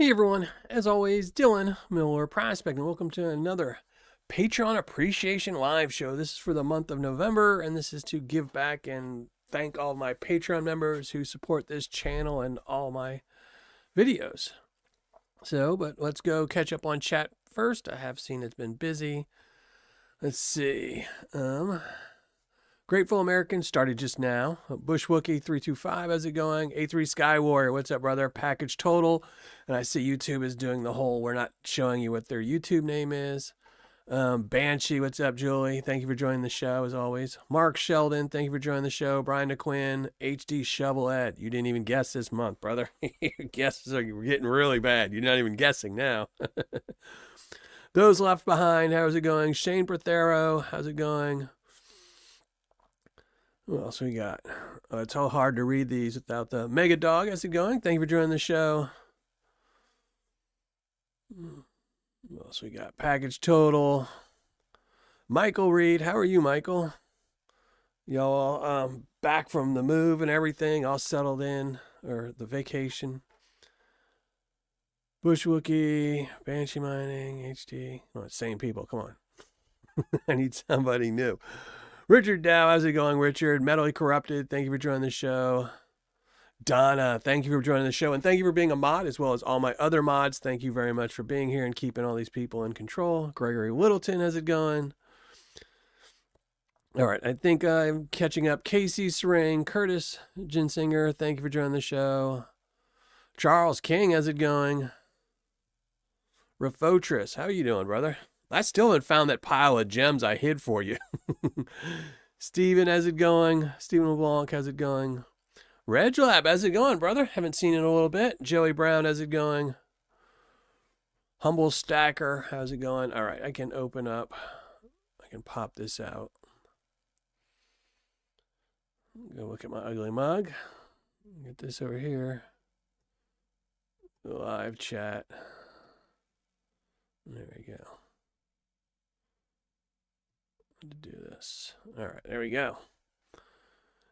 Hey everyone, as always, Dylan Miller Prospect, and welcome to another Patreon Appreciation Live show. This is for the month of November, and this is to give back and thank all my Patreon members who support this channel and all my videos. But let's go catch up on chat first. I have seen it's been busy. Let's see. Grateful American started just now. Bushwookie 325, how's it going? A3 Sky Warrior, what's up, brother? Package Total. And I see YouTube is doing the whole, we're not showing you what their YouTube name is. Banshee, what's up, Julie? Thank you for joining the show, as always. Mark Sheldon, thank you for joining the show. Brian DeQuinn, HD Shovel Ed. You didn't even guess this month, brother. Your guesses are getting really bad. You're not even guessing now. Those Left Behind, how's it going? Shane Prothero, how's it going? What else we got? It's all hard to read these without the Mega Dog. How's it going? Thank you for joining the show. What else we got? Package Total. Michael Reed. How are you, Michael? Y'all back from the move and everything, all settled in, or the vacation. Bushwookie, Banshee Mining, HD. Oh, it's same people. Come on. I need somebody new. Richard Dow, how's it going, Richard? Mentally Corrupted, thank you for joining the show. Donna, thank you for joining the show. And thank you for being a mod, as well as all my other mods. Thank you very much for being here and keeping all these people in control. Gregory Littleton, how's it going? All right, I think I'm catching up. Casey Serang, Curtis Ginsinger, thank you for joining the show. Charles King, how's it going? Refotris, how are you doing, brother? I still haven't found that pile of gems I hid for you. Steven, how's it going? Steven LeBlanc, how's it going? Reglab, how's it going, brother? Haven't seen it in a little bit. Joey Brown, how's it going? Humble Stacker, how's it going? All right, I can open up. I can pop this out. Go look at my ugly mug. Get this over here. Live chat. There we go. To do this. All right, there we go.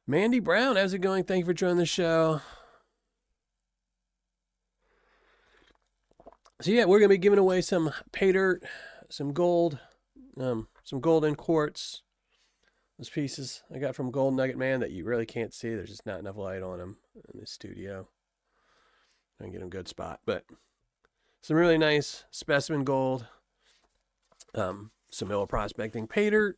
Mandy Brown, how's it going? Thank you for joining the show. So yeah, we're gonna be giving away some Paydirt, some gold, some golden quartz. Those pieces I got from Gold Nugget Man that you really can't see. There's just not enough light on them in the studio. I can get them good spot, but some really nice specimen gold. Some Miller Prospecting Paydirt,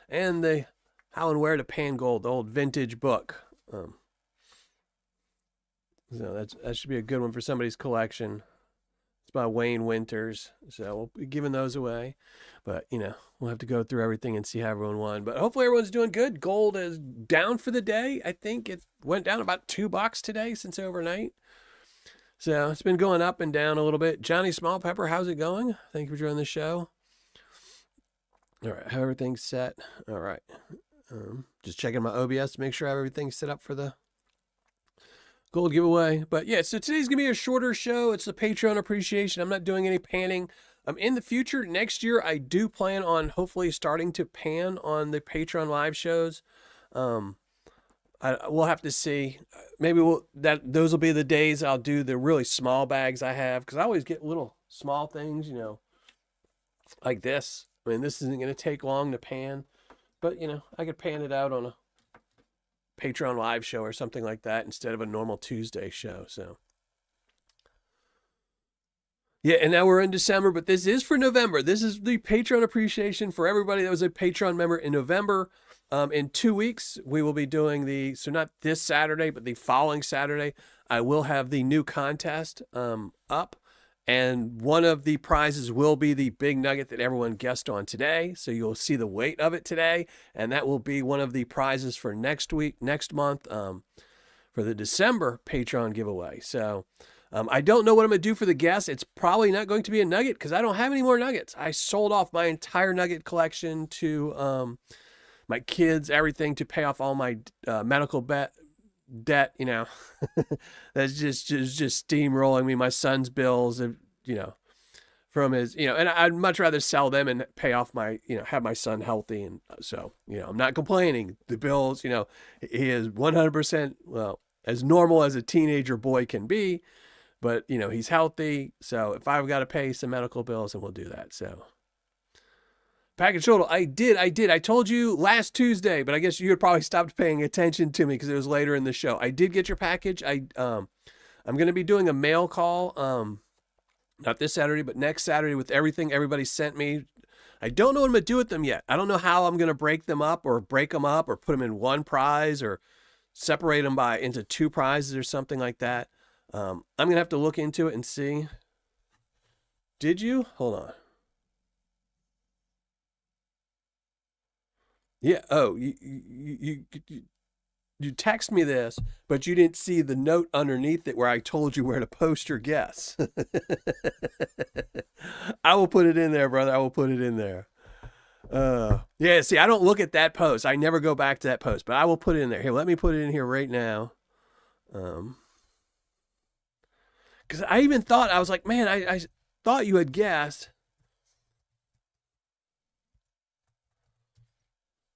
and the How and Where to Pan Gold, the old vintage book. So that should be a good one for somebody's collection. It's by Wayne Winters, so we'll be giving those away. But, we'll have to go through everything and see how everyone won. But hopefully everyone's doing good. Gold is down for the day. I think it went down about $2 today since overnight. So it's been going up and down a little bit. Johnny Small Pepper, how's it going? Thank you for joining the show. All right, how everything's set. All right. Just checking my OBS to make sure I have everything set up for the gold giveaway. But yeah, so today's going to be a shorter show. It's the Patreon appreciation. I'm not doing any panning. In the future, next year, I do plan on hopefully starting to pan on the Patreon live shows. We'll have to see. Maybe those will be the days I'll do the really small bags I have, because I always get little small things, like this. I mean, this isn't going to take long to pan, but, I could pan it out on a Patreon live show or something like that instead of a normal Tuesday show. So, yeah, and now we're in December, but this is for November. This is the Patreon appreciation for everybody that was a Patreon member in November. In 2 weeks, we will be doing so not this Saturday, but the following Saturday, I will have the new contest up. And one of the prizes will be the big nugget that everyone guessed on today. So you'll see the weight of it today. And that will be one of the prizes for next month, for the December Patreon giveaway. So I don't know what I'm going to do for the guess. It's probably not going to be a nugget because I don't have any more nuggets. I sold off my entire nugget collection to my kids, everything, to pay off all my medical debt. That's just steamrolling me. My son's bills, from his, and I'd much rather sell them and pay off my, have my son healthy. And so, I'm not complaining. The bills, he is 100%, well, as normal as a teenager boy can be. but you know, he's healthy. So if I've got to pay some medical bills, then we'll do that. So package total. I did. I told you last Tuesday, but I guess you had probably stopped paying attention to me because it was later in the show. I did get your package. I'm going to be doing a mail call. Not this Saturday, but next Saturday with everything everybody sent me. I don't know what I'm going to do with them yet. I don't know how I'm going to break them up or put them in one prize or separate them into two prizes or something like that. I'm going to have to look into it and see. Did you? Hold on. Yeah. Oh, you text me this, but you didn't see the note underneath it where I told you where to post your guess. I will put it in there, brother. I will put it in there. Yeah, see, I don't look at that post. I never go back to that post, but I will put it in there. Here, let me put it in here right now. Because I even thought, I was like, man, I thought you had guessed.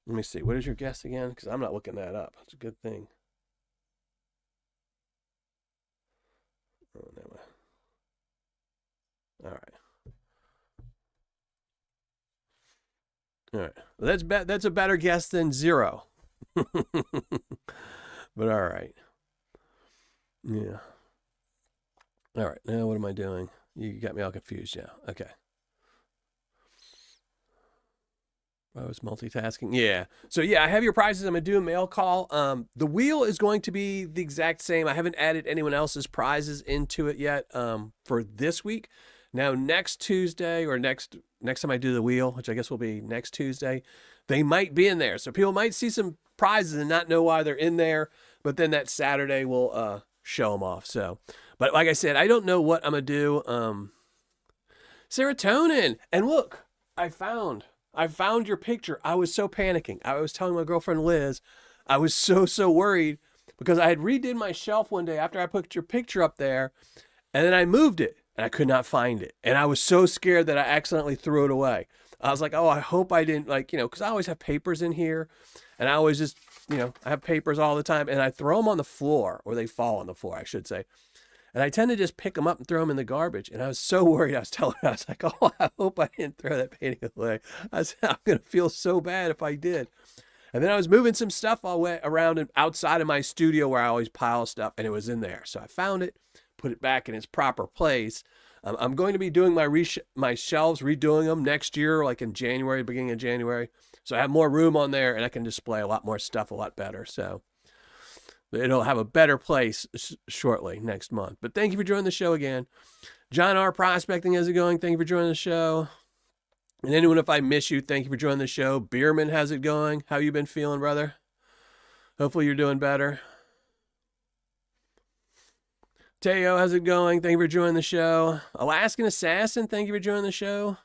Let me see. What is your guess again? Because I'm not looking that up. That's a good thing. Oh, never. All right. All right. Well, that's a better guess than 0. But all right. Yeah. All right. Now what am I doing? You got me all confused. Yeah. Okay. I was multitasking. Yeah. So yeah, I have your prizes. I'm going to do a mail call. The wheel is going to be the exact same. I haven't added anyone else's prizes into it yet for this week. Now, next Tuesday or next time I do the wheel, which I guess will be next Tuesday, they might be in there. So people might see some prizes and not know why they're in there. But then that Saturday we'll show them off. So, but like I said, I don't know what I'm going to do. Serotonin. And look, I found your picture. I was so panicking. I was telling my girlfriend Liz, I was so worried because I had redid my shelf one day after I put your picture up there, and then I moved it and I could not find it. And I was so scared that I accidentally threw it away. I was like, oh, I hope I didn't, like, because I always have papers in here, and I always just, I have papers all the time, and I throw them on the floor, or they fall on the floor, I should say. And I tend to just pick them up and throw them in the garbage. And I was so worried. I was telling her, I was like, oh, I hope I didn't throw that painting away. I said, I'm going to feel so bad if I did. And then I was moving some stuff all around and outside of my studio where I always pile stuff, and it was in there. So I found it, put it back in its proper place. I'm going to be doing my shelves, redoing them next year, like in January, beginning of January. So I have more room on there, and I can display a lot more stuff a lot better. So it'll have a better place shortly next month. But thank you for joining the show again. John R. Prospecting, how's it going? Thank you for joining the show. And anyone, if I miss you, thank you for joining the show. Bierman, how's it going? How you been feeling, brother? Hopefully you're doing better. Teo, how's it going? Thank you for joining the show. Alaskan Assassin, thank you for joining the show.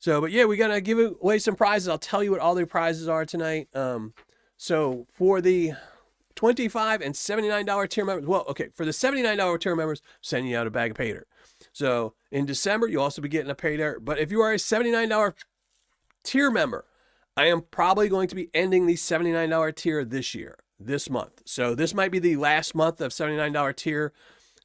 So, but yeah, we got to give away some prizes. I'll tell you what all the prizes are tonight. So for the $25 and $79 tier members, well, okay, for the $79 tier members, I'm sending you out a bag of Paydirt. So in December, you'll also be getting a Paydirt. But if you are a $79 tier member, I am probably going to be ending the $79 tier this month. So this might be the last month of $79 tier.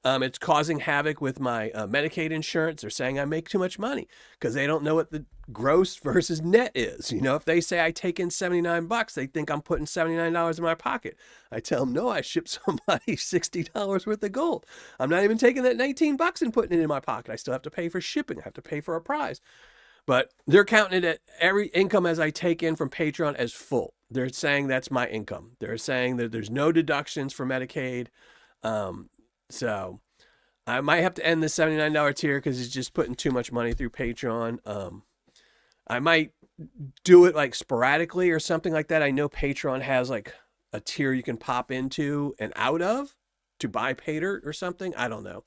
It's causing havoc with my Medicaid insurance. They're saying I make too much money because they don't know what the gross versus net is. If they say I take in $79, they think I'm putting $79 in my pocket. I tell them, no, I shipped somebody $60 worth of gold. I'm not even taking that $19 and putting it in my pocket. I still have to pay for shipping. I have to pay for a prize. But they're counting it at every income as I take in from Patreon as full. They're saying that's my income. They're saying that there's no deductions for Medicaid. So I might have to end the $79 tier because it's just putting too much money through Patreon. I might do it like sporadically or something like that. I know Patreon has like a tier you can pop into and out of to buy Paydirt or something. I don't know.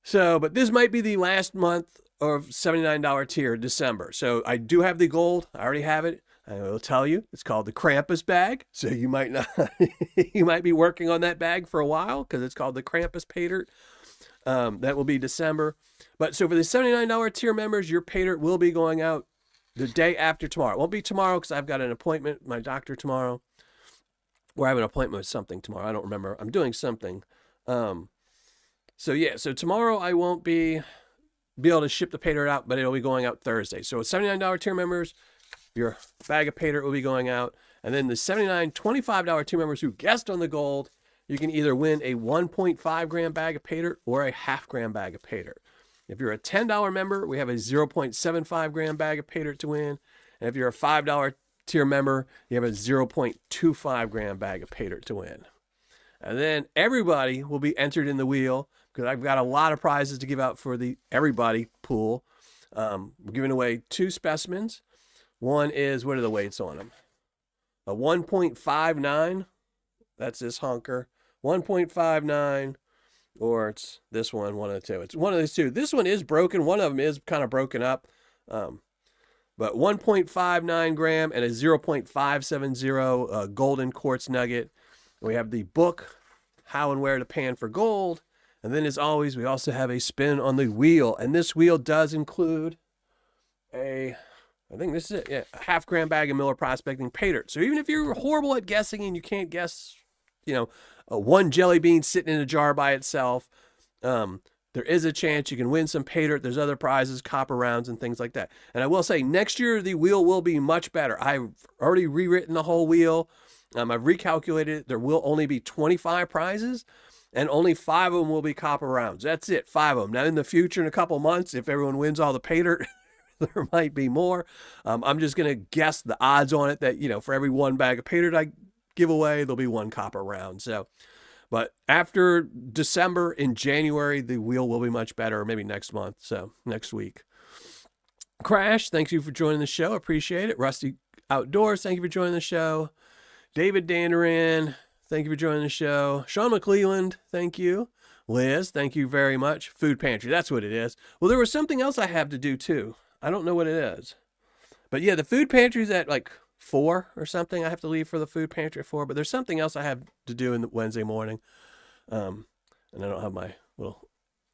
So, but this might be the last month of $79 tier, December. So I do have the gold. I already have it. I will tell you, it's called the Krampus bag. So you might not, you might be working on that bag for a while because it's called the Krampus Paydirt. That will be December. But so for the $79 tier members, your Paydirt will be going out the day after tomorrow. It won't be tomorrow because I've got an appointment with my doctor tomorrow. Or I have an appointment with something tomorrow. I don't remember. I'm doing something. So yeah, so tomorrow I won't be able to ship the Paydirt out, but it'll be going out Thursday. So $79 tier members, your bag of Paydirt will be going out. And then the $79, $25 tier members who guessed on the gold, you can either win a 1.5 gram bag of Paydirt or a half gram bag of Paydirt. If you're a $10 member, we have a 0.75 gram bag of Paydirt to win. And if you're a $5 tier member, you have a 0.25 gram bag of Paydirt to win. And then everybody will be entered in the wheel because I've got a lot of prizes to give out for the everybody pool. We're giving away 2 specimens. One is, what are the weights on them? A 1.59, that's this hunker. 1.59, or it's this one of the two. It's one of these two. This one is broken. One of them is kind of broken up. But 1.59 gram and a 0.570 golden quartz nugget. We have the book, How and Where to Pan for Gold. And then, as always, we also have a spin on the wheel. And this wheel does include I think this is it, yeah, a half gram bag of Miller Prospecting Paydirt. So even if you're horrible at guessing and you can't guess, one jelly bean sitting in a jar by itself, there is a chance you can win some Paydirt. There's other prizes, copper rounds, and things like that. And I will say, next year, the wheel will be much better. I've already rewritten the whole wheel. I've recalculated it. There will only be 25 prizes, and only 5 of them will be copper rounds. That's it, 5 of them. Now, in the future, in a couple months, if everyone wins all the Paydirt, there might be more. I'm just going to guess the odds on it that, for every 1 bag of Paydirt I give away, there'll be 1 copper round. So, but after December, in January, the wheel will be much better, or maybe next month, so next week. Crash, thank you for joining the show. Appreciate it. Rusty Outdoors, thank you for joining the show. David Danderan, thank you for joining the show. Sean McClelland, thank you. Liz, thank you very much. Food Pantry, that's what it is. Well, there was something else I have to do too. I don't know what it is. But yeah, the Food Pantry's at like 4 or something. I have to leave for the Food Pantry at 4. But there's something else I have to do in the Wednesday morning. And I don't have my little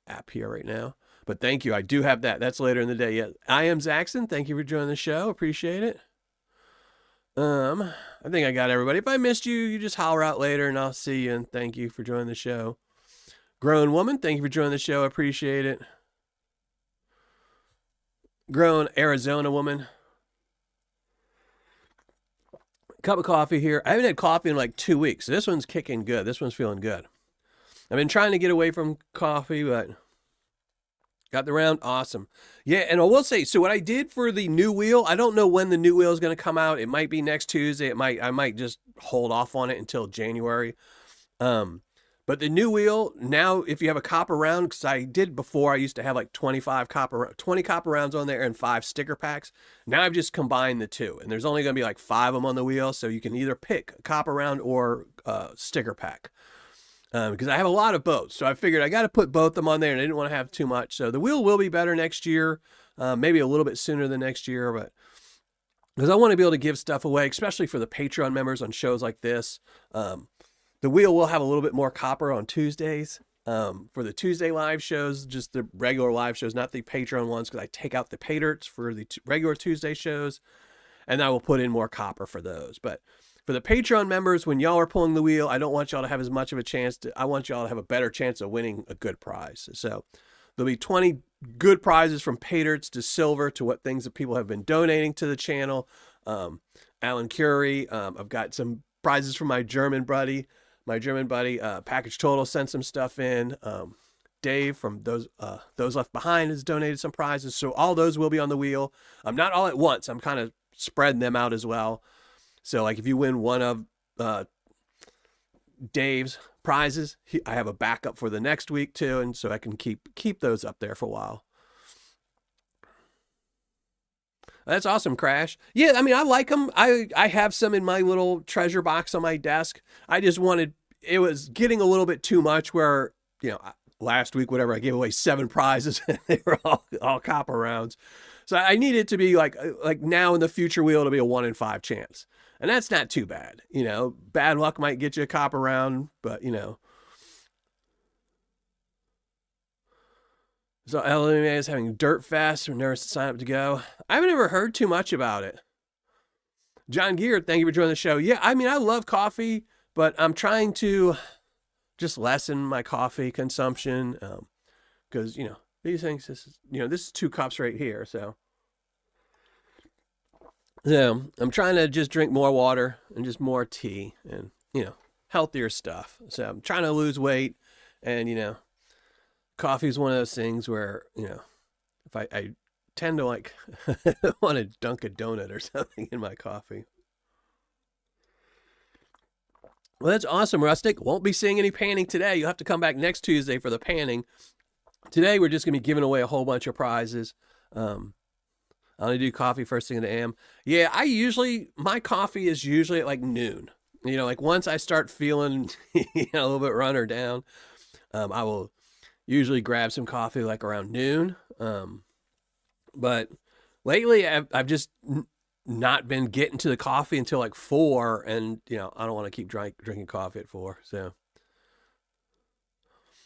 app here right now. But thank you. I do have that. That's later in the day. Yeah. I am Zaxton. Thank you for joining the show. Appreciate it. I think I got everybody. If I missed you, you just holler out later and I'll see you. And thank you for joining the show. Grown Woman, thank you for joining the show. Appreciate it. Grown Arizona Woman. Cup of coffee here. I haven't had coffee in like 2 weeks. So this one's kicking good. This one's feeling good. I've been trying to get away from coffee, but got the round. Awesome. Yeah, and I will say, so what I did for the new wheel, I don't know when the new wheel is going to come out. It might be next Tuesday. I might just hold off on it until January. But the new wheel, now if you have a copper round, because I did before, I used to have like 20 copper rounds on there and 5 sticker packs. Now I've just combined the 2, and there's only going to be like 5 of them on the wheel, so you can either pick a copper round or sticker pack. Because I have a lot of both, so I figured I got to put both of them on there, and I didn't want to have too much. So the wheel will be better next year, maybe a little bit sooner than next year, but because I want to be able to give stuff away, especially for the Patreon members on shows like this. The wheel will have a little bit more copper on Tuesdays. For the Tuesday live shows, just the regular live shows, not the Patreon ones, because I take out the Paydirts for the regular Tuesday shows, and I will put in more copper for those. But for the Patreon members, when y'all are pulling the wheel, I don't want y'all to have as much of a chance. I want y'all to have a better chance of winning a good prize. So there'll be 20 good prizes from Paydirts to silver to what things that people have been donating to the channel. Alan Curie, I've got some prizes from my German buddy. Package Total sent some stuff in. Dave from Those Left Behind has donated some prizes. So all those will be on the wheel. Not all at once. I'm kind of spreading them out as well. So like if you win one of Dave's prizes, I have a backup for the next week too. And so I can keep those up there for a while. That's awesome, Crash. Yeah, I mean, I like them. I have some in my little treasure box on my desk. I just wanted, it was getting a little bit too much where, last week, whatever, I gave away 7 prizes and they were all copper rounds. So I need it to be like now in the future wheel to be a 1 in 5 chance. And that's not too bad. Bad luck might get you a copper round, but So LMA is having Dirt Fest. We're nervous to sign up to go. I haven't ever heard too much about it. John Gear, thank you for joining the show. Yeah, I mean, I love coffee, but I'm trying to just lessen my coffee consumption. Because, these things, this is 2 cups right here. So I'm trying to just drink more water and just more tea and, healthier stuff. So I'm trying to lose weight, and, coffee is one of those things where, if I tend to like want to dunk a donut or something in my coffee. Well, that's awesome, Rustic. Won't be seeing any panning today. You'll have to come back next Tuesday for the panning. Today, we're just going to be giving away a whole bunch of prizes. I only do coffee first thing in the AM. Yeah, my coffee is usually at like noon. Like once I start feeling a little bit run or down, I will usually grab some coffee like around noon. But lately, I've just not been getting to the coffee until like 4, and I don't want to keep drinking coffee at 4. So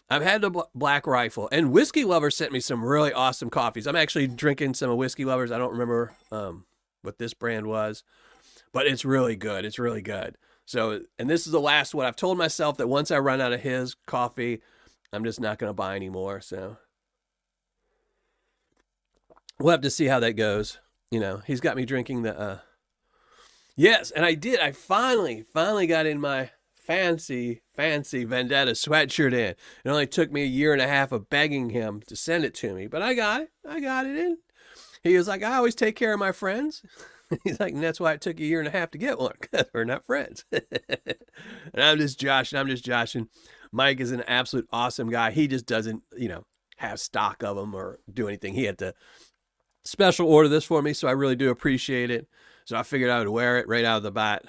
I've had the Black Rifle, and Whiskey Lover sent me some really awesome coffees. I'm actually drinking some of Whiskey Lovers. I don't remember what this brand was, but it's really good. It's really good. So, and this is the last one. I've told myself that once I run out of his coffee, I'm just not going to buy anymore. So we'll have to see how that goes. He's got me drinking the, yes, and I did. I finally got in my fancy Vendetta sweatshirt in. It only took me 1.5 years of begging him to send it to me, but I got it in. He was like, I always take care of my friends. He's like, and that's why it took 1.5 years to get one, because we're not friends. And I'm just joshing. Mike is an absolute awesome guy. He just doesn't, have stock of them or do anything. He had to special order this for me, so I really do appreciate it. So I figured I would wear it right out of the bat,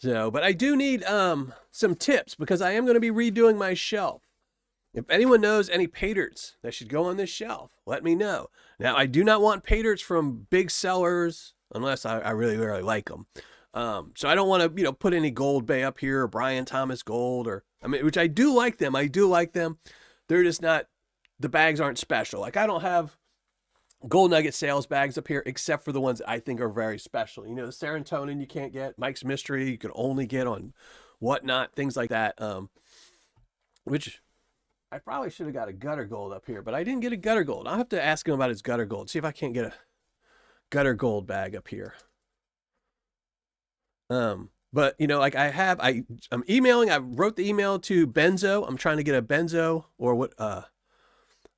So, but I do need some tips, because I am going to be redoing my shelf. If anyone knows any Paydirts that should go on this shelf, let me know. Now, I do not want Paydirts from big sellers unless I really, really like them. So I don't want to, put any Gold Bay up here or Brian Thomas Gold which I do like them. They're just not, the bags aren't special. Like I don't have Gold Nugget sales bags up here, except for the ones that I think are very special. The Serotonin you can't get, Mike's Mystery you can only get on Whatnot, things like that. Which I probably should have got a Gutter Gold up here, but I didn't get a Gutter Gold. I'll have to ask him about his Gutter Gold, see if I can't get a Gutter Gold bag up here. But I'm emailing. I wrote the email to Benzo. I'm trying to get a Benzo, or what?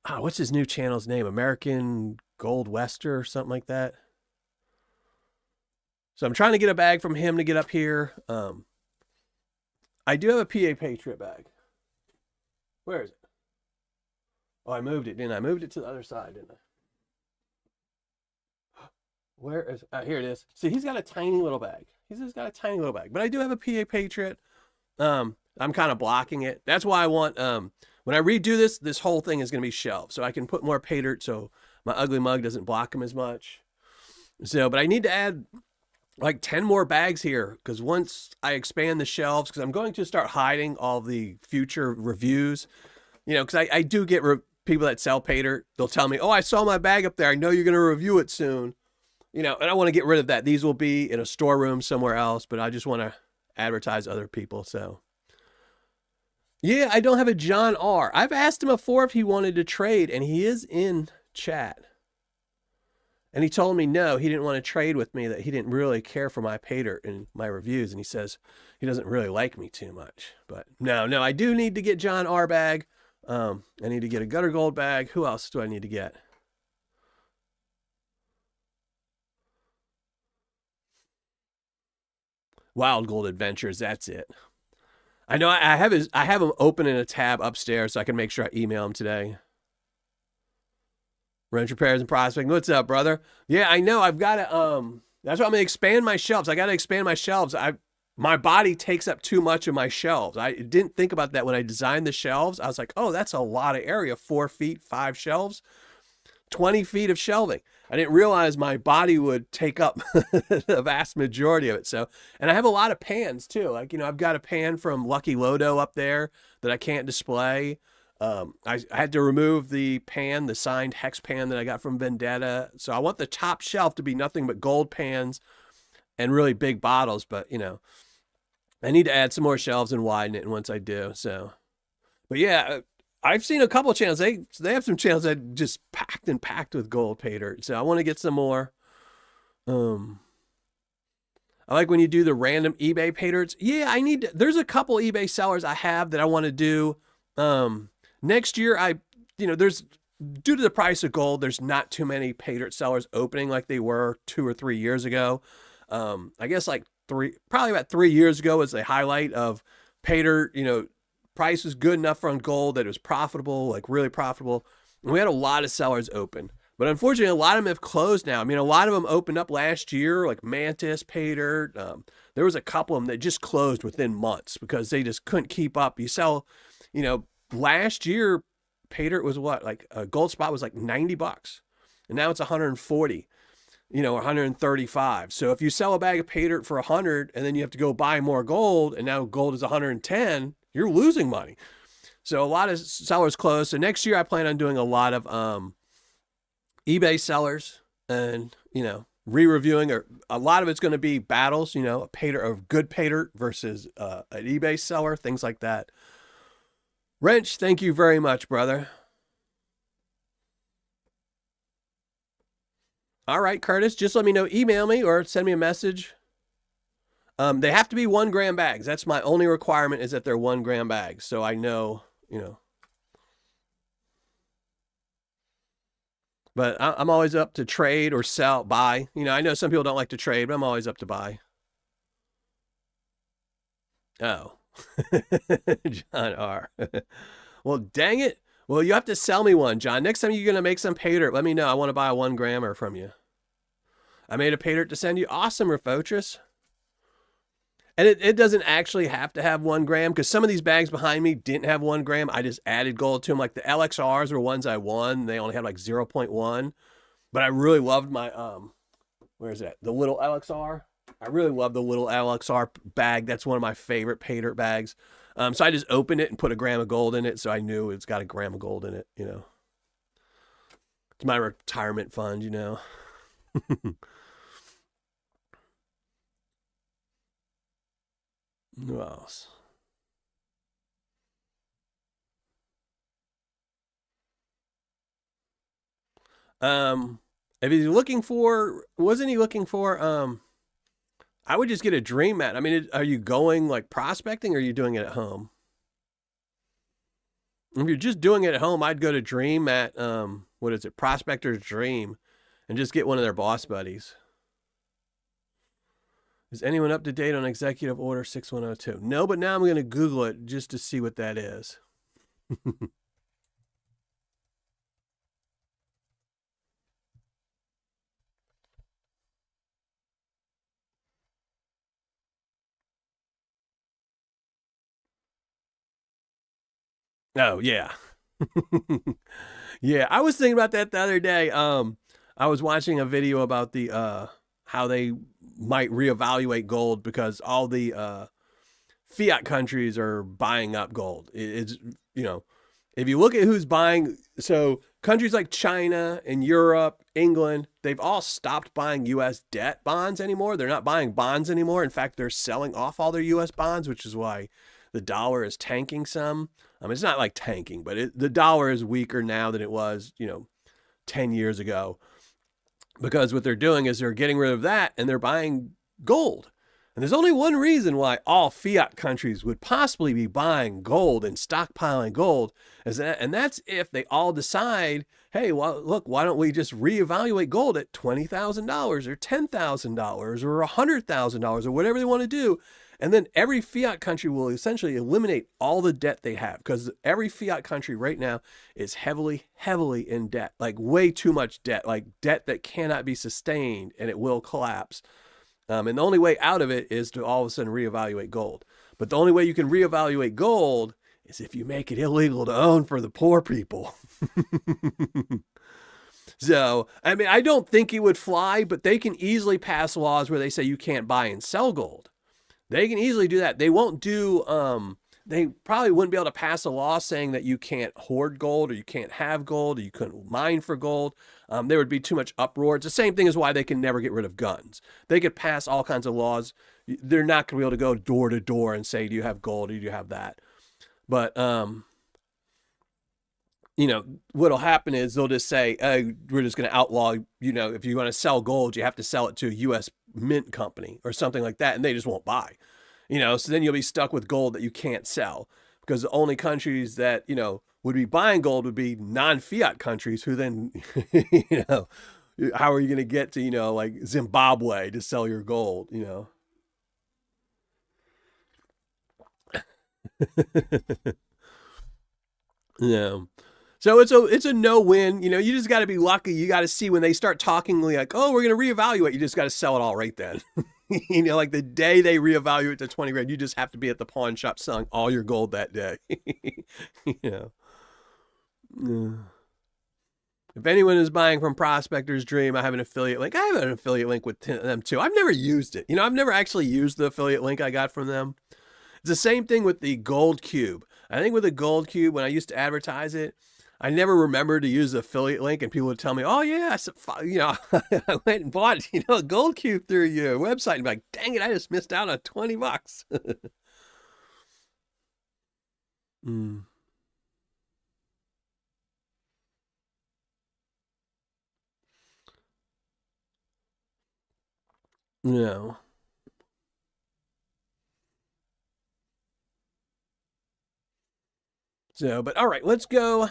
What's his new channel's name? American Gold Wester or something like that. So I'm trying to get a bag from him to get up here. I do have a PA Patriot bag. Where is it? Oh, I moved it, didn't I? I moved it to the other side, didn't I? Where is? Here it is. See, he's got a tiny little bag. He's just got a tiny little bag. But I do have a PA Patriot. I'm kind of blocking it. That's why I want, when I redo this whole thing is going to be shelved. So I can put more Paydirt so my ugly mug doesn't block him as much. So, but I need to add like 10 more bags here, because once I expand the shelves, because I'm going to start hiding all the future reviews, because I do get people that sell Paydirt. They'll tell me, oh, I saw my bag up there. I know you're going to review it soon. And I want to get rid of that. These will be in a storeroom somewhere else, but I just want to advertise other people. So, yeah, I don't have a John R. I've asked him before if he wanted to trade, and he is in chat. And he told me no, he didn't want to trade with me, that he didn't really care for my Paydirt and my reviews. And he says he doesn't really like me too much. But no, I do need to get John R. bag. I need to get a Gutter Gold bag. Who else do I need to get? Wild Gold Adventures, that's it. I know I have him open in a tab upstairs so I can make sure I email him today. Ranch Repairs and Prospecting. What's up, brother? Yeah, I know. I've got to, that's why I'm going to expand my shelves. I got to expand my shelves. My body takes up too much of my shelves. I didn't think about that when I designed the shelves. I was like, oh, that's a lot of area. 4 feet, 5 shelves, 20 feet of shelving. I didn't realize my body would take up the vast majority of it. So, and I have a lot of pans too. Like, I've got a pan from Lucky Lodo up there that I can't display. I had to remove the pan, the signed hex pan that I got from Vendetta. So I want the top shelf to be nothing but gold pans. and really big bottles, but I need to add some more shelves and widen it. And once I do, so, but yeah, I've seen a couple of channels. They have some channels that just packed with gold Paydirt. So I want to get some more. I like when you do the random eBay Paydirts. Yeah, there's a couple eBay sellers I have that I want to do. Next year, there's, due to the price of gold, there's not too many Paydirt sellers opening like they were 2 or 3 years ago. I guess like probably about 3 years ago was the highlight of Paydirt. Price was good enough on gold that it was profitable, like really profitable. And we had a lot of sellers open. But unfortunately, a lot of them have closed now. I mean, a lot of them opened up last year, like Mantis, Paydirt. There was a couple of them that just closed within months because they just couldn't keep up. You sell, last year, Paydirt was what? Like a gold spot was like $90. And now it's 140, or 135. So if you sell a bag of Paydirt for 100 and then you have to go buy more gold and now gold is 110, you're losing money. So a lot of sellers closed. So next year I plan on doing a lot of eBay sellers and, re-reviewing, or a lot of it's going to be battles, a good Paydirt versus an eBay seller, things like that. Wrench, thank you very much, brother. All right, Curtis, just let me know, email me or send me a message. They have to be 1 gram bags. That's my only requirement, is that they're 1 gram bags. So I know, But I'm always up to trade or sell, buy. I know some people don't like to trade, but I'm always up to buy. Oh. John R. Well, dang it. Well, you have to sell me one, John. Next time you're going to make some Paydirt, let me know. I want to buy a 1 grammer from you. I made a Paydirt to send you. Awesome, Refotris. And it doesn't actually have to have 1 gram, because some of these bags behind me didn't have 1 gram. I just added gold to them. Like the LXRs were ones I won. They only had like 0.1. But I really loved my, where is that? The little LXR. I really love the little LXR bag. That's one of my favorite Paydirt bags. So I just opened it and put 1 gram of gold in it. So I knew it's got 1 gram of gold in it, It's my retirement fund, Who else? If he's looking for, wasn't he looking for, I would just get a dream mat. I mean, are you going like prospecting, or are you doing it at home? If you're just doing it at home, I'd go to Dream at, what is it? Prospector's Dream, and just get one of their boss buddies. Is anyone up to date on Executive Order 6102? No, but now I'm going to Google it just to see what that is. Oh, yeah. Yeah, I was thinking about that the other day. I was watching a video about the how they might reevaluate gold, because all the fiat countries are buying up gold. It's, if you look at who's buying, so countries like China and Europe, England, they've all stopped buying U.S. debt bonds anymore. They're not buying bonds anymore. In fact, they're selling off all their U.S. bonds, which is why the dollar is tanking some. It's not like tanking, but the dollar is weaker now than it was, 10 years ago. Because what they're doing is they're getting rid of that and they're buying gold. And there's only one reason why all fiat countries would possibly be buying gold and stockpiling gold, and that's if they all decide, hey, well, look, why don't we just reevaluate gold at $20,000 or $10,000 or $100,000 or whatever they want to do. And then every fiat country will essentially eliminate all the debt they have, because every fiat country right now is heavily, heavily in debt, like way too much debt, like debt that cannot be sustained, and it will collapse. And the only way out of it is to all of a sudden reevaluate gold. But the only way you can reevaluate gold is if you make it illegal to own for the poor people. So, I don't think it would fly, but they can easily pass laws where they say you can't buy and sell gold. They can easily do that. They won't do, they probably wouldn't be able to pass a law saying that you can't hoard gold or you can't have gold or you couldn't mine for gold. There would be too much uproar. It's the same thing as why they can never get rid of guns. They could pass all kinds of laws. They're not going to be able to go door to door and say, do you have gold or do you have that? But, what'll happen is they'll just say, we're just going to outlaw, if you want to sell gold, you have to sell it to a U.S. mint company or something like that. And they just won't buy. So then you'll be stuck with gold that you can't sell because the only countries that, would be buying gold would be non-fiat countries who then, how are you going to get to, like Zimbabwe to sell your gold, Yeah. So it's a no-win. You just got to be lucky. You got to see when they start talking like, oh, we're going to reevaluate. You just got to sell it all right then. Like the day they reevaluate to 20 grand, you just have to be at the pawn shop selling all your gold that day. If anyone is buying from Prospector's Dream, I have an affiliate link. I have an affiliate link with them too. I've never used it. I've never actually used the affiliate link I got from them. It's the same thing with the Gold Cube. I think with the Gold Cube, when I used to advertise it, I never remembered to use the affiliate link, and people would tell me, oh, yeah, I went and bought, a Gold Cube through your website, and be like, dang it, I just missed out on $20. mm. No. So, but all right, let's go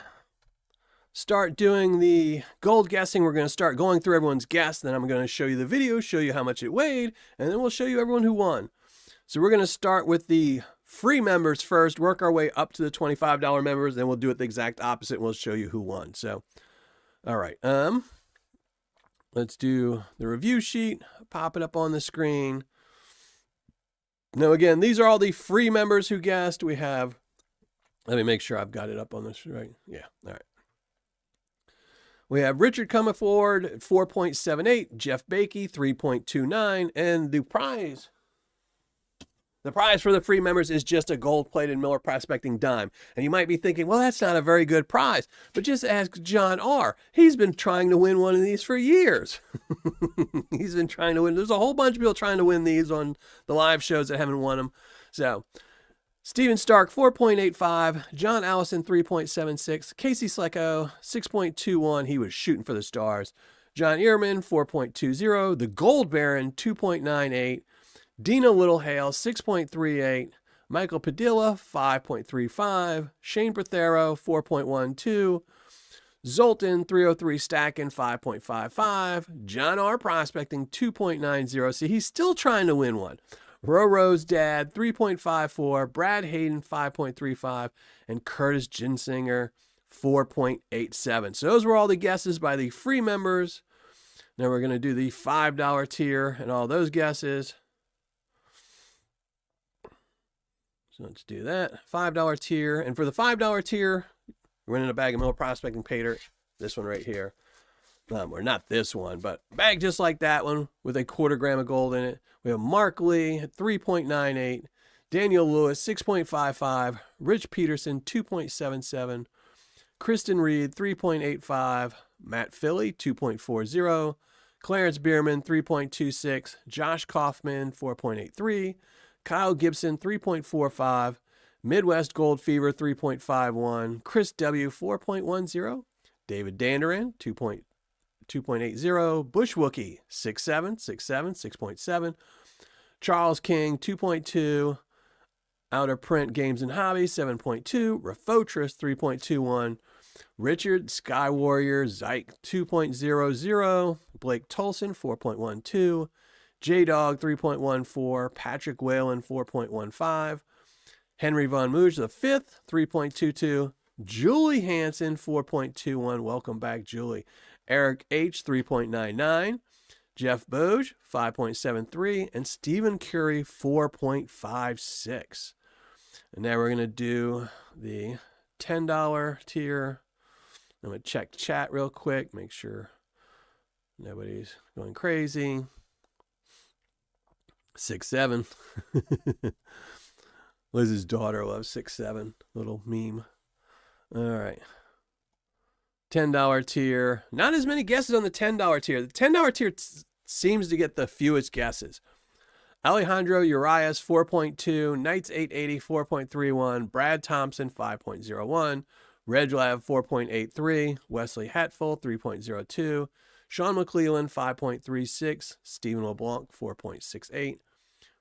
start doing the gold guessing. We're going to start going through everyone's guess. Then I'm going to show you the video, show you how much it weighed, and then we'll show you everyone who won. So we're going to start with the free members first, work our way up to the $25 members, then we'll do it the exact opposite, and we'll show you who won. So, all right, let's do the review sheet, pop it up on the screen. Now, again, these are all the free members who guessed. We have, let me make sure I've got it up on this right. Yeah, all right. We have Richard Comerford, 4.78, Jeff Bakey, 3.29, and the prize for the free members is just a gold-plated Miller Prospecting dime. And you might be thinking, well, that's not a very good prize. But just ask John R. He's been trying to win one of these for years. He's been trying to win. There's a whole bunch of people trying to win these on the live shows that haven't won them. So, Steven Stark, 4.85. John Allison, 3.76. Casey Slecko, 6.21. He was shooting for the stars. John Ehrman, 4.20. The Gold Baron, 2.98. Dina Littlehale, 6.38. Michael Padilla, 5.35. Shane Prothero, 4.12. Zoltan, 303 Stacking, 5.55. John R. Prospecting, 2.90. See, he's still trying to win one. Roro's dad, 3.54. Brad Hayden, 5.35. And Curtis Ginsinger, 4.87. So those were all the guesses by the free members. Now we're going to do the $5 tier and all those guesses. So let's do that. $5 tier. And for the $5 tier, we're winning a bag of Miller Prospecting Paydirt. This one right here. Or not this one, but bag just like that one with a 1/4 gram of gold in it. We have Mark Lee at 3.98. Daniel Lewis, 6.55. Rich Peterson, 2.77. Kristen Reed, 3.85. Matt Philly, 2.40. Clarence Bierman, 3.26. Josh Kaufman, 4.83. Kyle Gibson, 3.45. Midwest Gold Fever, 3.51. Chris W., 4.10. David Danderin, 2.80. Bush Wookie, 6.7, 6.7. Charles King, 2.2. Outer Print Games and Hobbies, 7.2. Refotris, 3.21. Richard Sky Warrior Zyke, 2.00. Blake Tolson, 4.12. J-Dog, 3.14. Patrick Whalen, 4.15. Henry Von Mooge the 5th, 3.22. Julie Hansen, 4.21. Welcome back, Julie. Eric H, 3.99. Jeff Boge, 5.73. And Stephen Curry, 4.56. And now we're going to do the $10 tier. I'm going to check chat real quick, make sure nobody's going crazy. 6.7. Liz's daughter loves 6'7", little meme. All right. $10 tier. Not as many guesses on the $10 tier. The $10 tier seems to get the fewest guesses. Alejandro Urias, 4.2. Knights 880, 4.31. Brad Thompson, 5.01. Reglav, 4.83. Wesley Hatfull, 3.02. Sean McClellan, 5.36. Stephen LeBlanc, 4.68.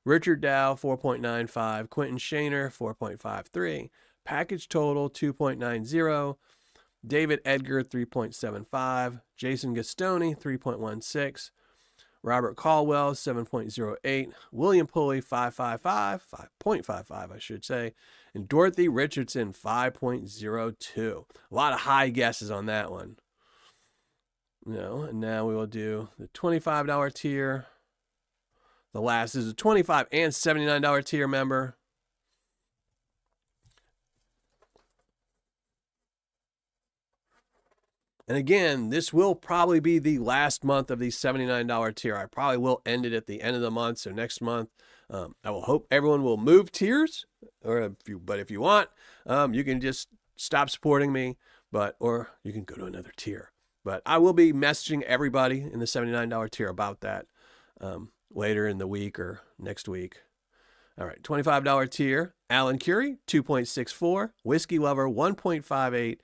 Richard Dow, 4.95. Quentin Shaner, 4.53. Package total, 2.90. David Edgar, 3.75. Jason Gastoni, 3.16. Robert Caldwell, 7.08. William Pulley, 5.55, I should say. And Dorothy Richardson, 5.02. A lot of high guesses on that one. And now we will do the $25 tier. The last is a $25 and $79 tier member. And again, this will probably be the last month of the $79 tier. I probably will end it at the end of the month. So next month, I will hope everyone will move tiers. But if you want, you can just stop supporting me. Or you can go to another tier. But I will be messaging everybody in the $79 tier about that later in the week or next week. All right, $25 tier. Alan Curie, 2.64. Whiskey Lover, 1.58.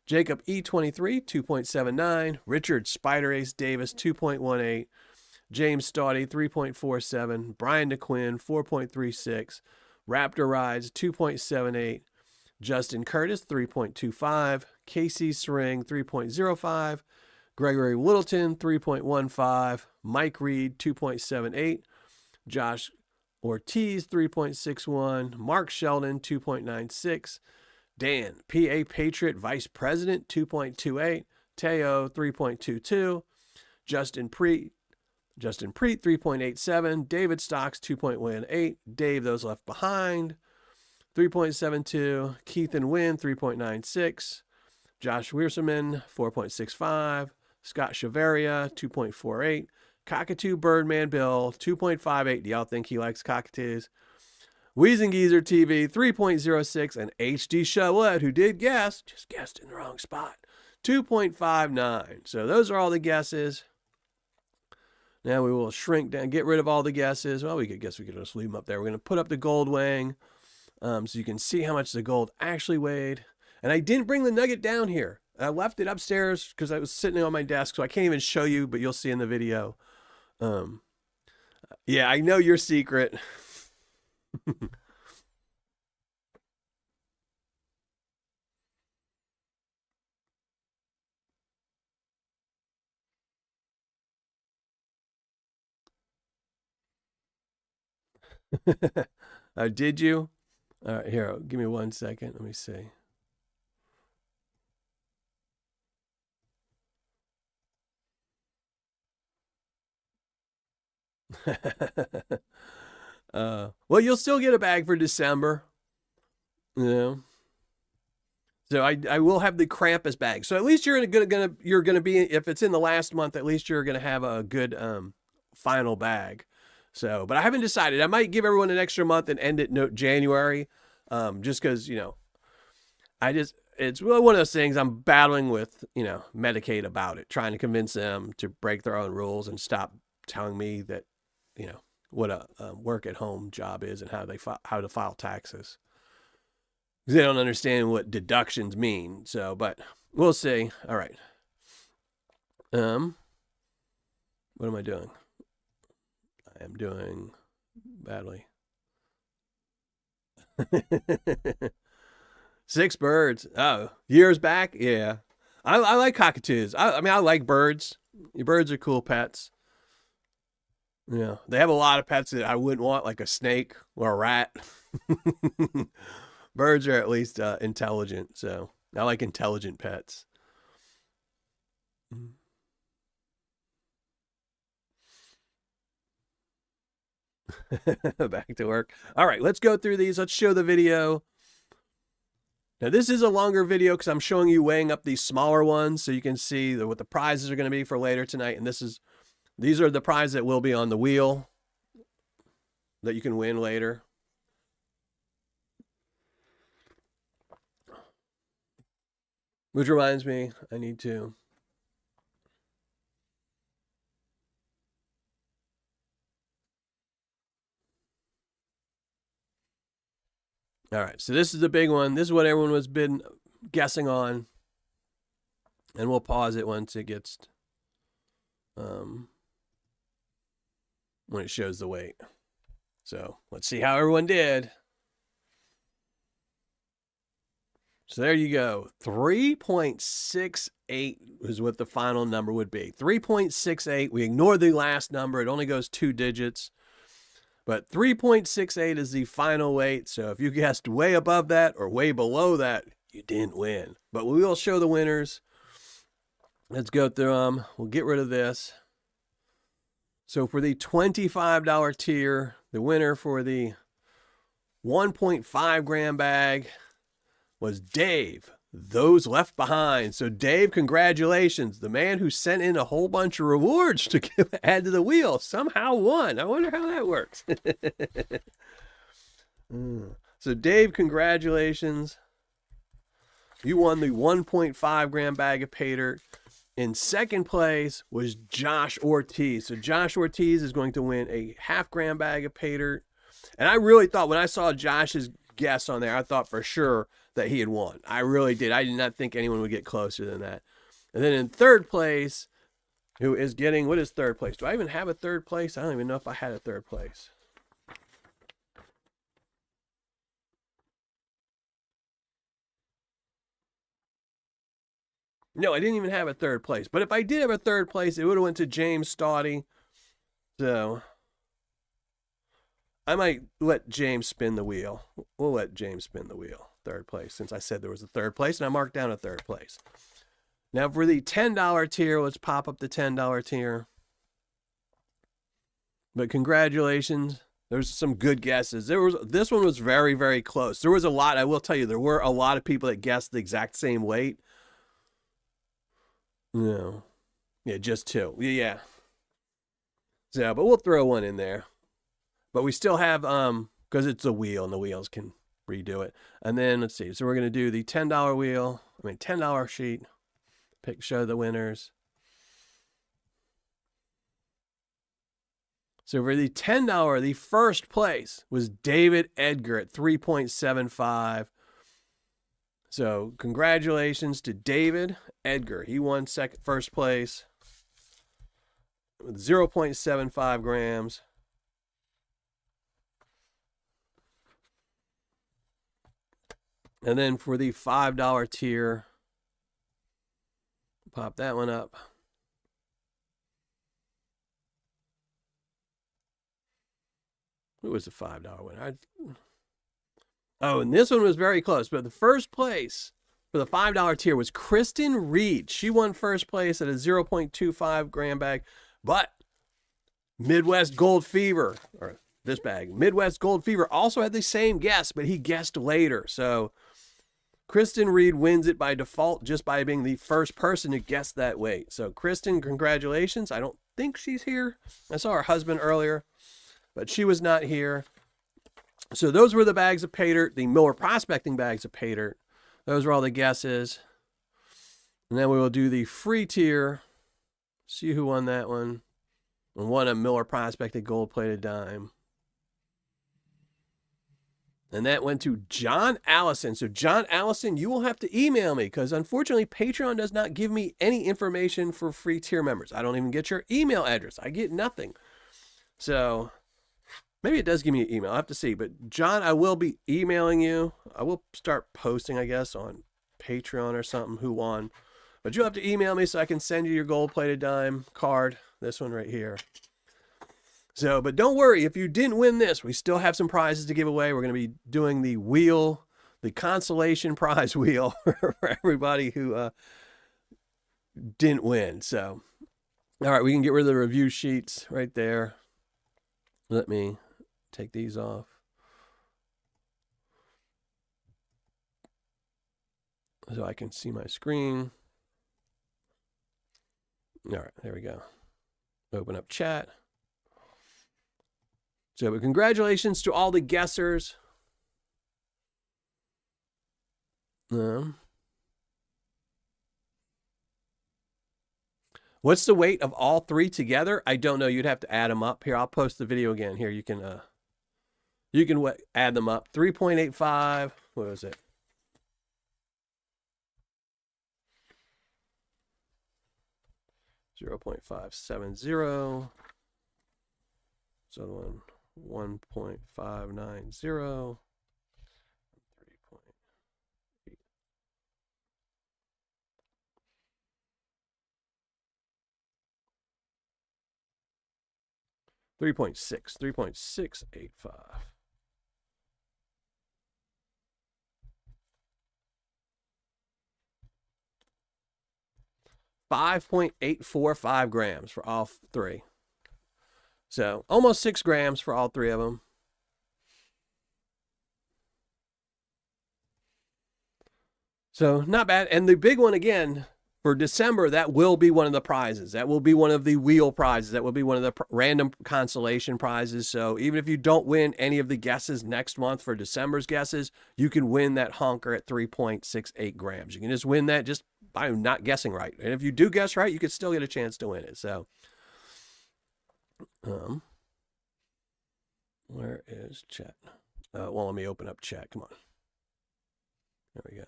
Jacob E23, 2.79. Richard Spider Ace Davis, 2.18. James Staudy, 3.47. Brian DeQuinn, 4.36. Raptor Rides, 2.78. Justin Curtis, 3.25. Casey Sering, 3.05. Gregory Littleton, 3.15. Mike Reed, 2.78. Josh Ortiz, 3.61. Mark Sheldon, 2.96. Dan, PA Patriot Vice President, 2.28. Teo, 3.22. Justin Preet, 3.87. David Stocks, 2.18. Dave, Those Left Behind, 3.72. Keith and Wynn, 3.96. Josh Wierserman, 4.65. Scott Chavaria, 2.48. Cockatoo Birdman Bill, 2.58. Do y'all think he likes cockatoos? Wheezing Geezer TV, 3.06. And HD Chevrolet, who did guess, just guessed in the wrong spot, 2.59. So those are all the guesses. Now we will shrink down, get rid of all the guesses. Well, we could just leave them up there. We're going to put up the gold weighing so you can see how much the gold actually weighed. And I didn't bring the nugget down here. I left it upstairs because I was sitting on my desk, so I can't even show you, but you'll see in the video. Yeah, I know your secret. Did you? All right, here, give me 1 second. Let me see. Well, you'll still get a bag for December. So I will have the Krampus bag. So at least you're gonna be, if it's in the last month, at least you're gonna have a good final bag. So, but I haven't decided. I might give everyone an extra month and end it January, just because it's really one of those things. I'm battling with Medicaid about it, trying to convince them to break their own rules and stop telling me that what a work at home job is and how to file taxes. They don't understand what deductions mean. So, but we'll see. All right. What am I doing? I am doing badly. 6 birds. Oh, years back? Yeah. I like cockatoos. I mean, I like birds. Birds are cool pets. Yeah. They have a lot of pets that I wouldn't want, like a snake or a rat. Birds are at least intelligent. So I like intelligent pets. Back to work. All right, let's go through these. Let's show the video. Now, this is a longer video because I'm showing you weighing up these smaller ones so you can see what the prizes are going to be for later tonight. And these are the prizes that will be on the wheel that you can win later. Which reminds me, I need to. All right, so this is the big one. This is what everyone was been guessing on. And we'll pause it once it gets, when it shows the weight. So let's see how everyone did. So there you go. 3.68 is what the final number would be. 3.68. We ignored the last number. It only goes 2 digits. But 3.68 is the final weight. So if you guessed way above that or way below that, you didn't win. But we will show the winners. Let's go through them. We'll get rid of this. So for the $25 tier, the winner for the 1.5 gram bag was Dave, Those Left Behind. So Dave, congratulations. The man who sent in a whole bunch of rewards to add to the wheel somehow won. I wonder how that works. So Dave, congratulations. You won the 1.5 gram bag of Paydirt. In second place was Josh Ortiz. So Josh Ortiz is going to win a half gram bag of Paydirt. And I really thought when I saw Josh's guess on there, I thought for sure that he had won. I really did. I did not think anyone would get closer than that. And then in third place, who is getting, what is third place? Do I even have a third place? I don't even know if I had a third place. No, I didn't even have a third place. But if I did have a third place, it would have went to James Staudy. So I might let James spin the wheel. We'll let James spin the wheel. Third place, since I said there was a third place, and I marked down a third place. Now for the $10 tier, let's pop up the $10 tier. But congratulations. There's some good guesses. This one was very, very close. There was a lot, I will tell you, there were a lot of people that guessed the exact same weight. No. Yeah, just 2. Yeah. So, but we'll throw one in there. But we still have, because it's a wheel and the wheels can redo it. And then let's see. So we're going to do the $10 wheel. $10 sheet. Show the winners. So for the $10, the first place was David Edgar at 3.75. So congratulations to David Edgar. He won first place with 0.75 grams. And then for the $5 tier, pop that one up. Who was the $5 winner? Oh, and this one was very close. But the first place for the $5 tier was Kristen Reed. She won first place at a 0.25 gram bag. But Midwest Gold Fever, or this bag, Midwest Gold Fever also had the same guess, but he guessed later. So Kristen Reed wins it by default just by being the first person to guess that weight. So Kristen, congratulations. I don't think she's here. I saw her husband earlier, but she was not here. So those were the bags of Paydirt, the Miller Prospecting bags of Paydirt. Those were all the guesses. And then we will do the free tier. See who won that one. And won a Miller Prospecting gold-plated dime. And that went to John Allison. So John Allison, you will have to email me because unfortunately Patreon does not give me any information for free tier members. I don't even get your email address. I get nothing. So maybe it does give me an email. I'll have to see. But John, I will be emailing you. I will start posting, I guess, on Patreon or something who won. But you'll have to email me so I can send you your gold-plated dime card. This one right here. So, but don't worry, if you didn't win this, we still have some prizes to give away. We're going to be doing the wheel, the consolation prize wheel for everybody who didn't win. So, all right, we can get rid of the review sheets right there. Let me take these off. So I can see my screen. All right, there we go. Open up chat. So, but congratulations to all the guessers. What's the weight of all three together? I don't know. You'd have to add them up. Here, I'll post the video again. Here, you can add them up. 3.85. What was it? $0.570. So 1.590. 3.685. 5.845 grams for all three. So almost 6 grams for all three of them. So not bad. And the big one again, for December, that will be one of the prizes. That will be one of the wheel prizes. That will be one of the random consolation prizes. So even if you don't win any of the guesses next month for December's guesses, you can win that honker at 3.68 grams. You can just win that just by not guessing right. And if you do guess right, you could still get a chance to win it. So, where is chat? Well, let me open up chat. Come on. There we go.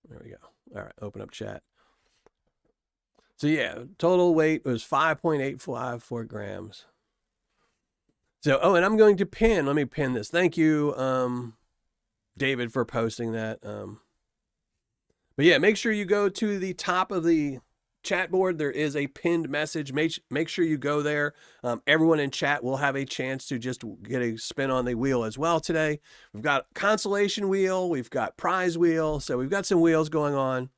There we go. All right, open up chat. So yeah, total weight was 5.854 grams. So, oh, and I'm going to pin. Let me pin this. Thank you, David, for posting that. But yeah, make sure you go to the top of the chat board. There is a pinned message. Make sure you go there. Everyone in chat will have a chance to just get a spin on the wheel as well today. We've got consolation wheel. We've got prize wheel. So we've got some wheels going on.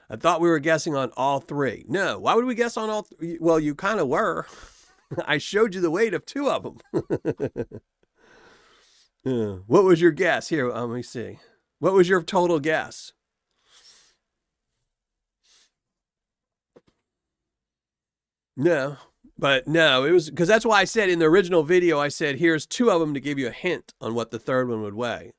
I thought we were guessing on all three. No, why would we guess on all three? Well, you kind of were. I showed you the weight of 2 of them. What was your guess? Here, let me see. What was your total guess? No, but no, it was because that's why I said in the original video, I said, here's 2 of them to give you a hint on what the third one would weigh.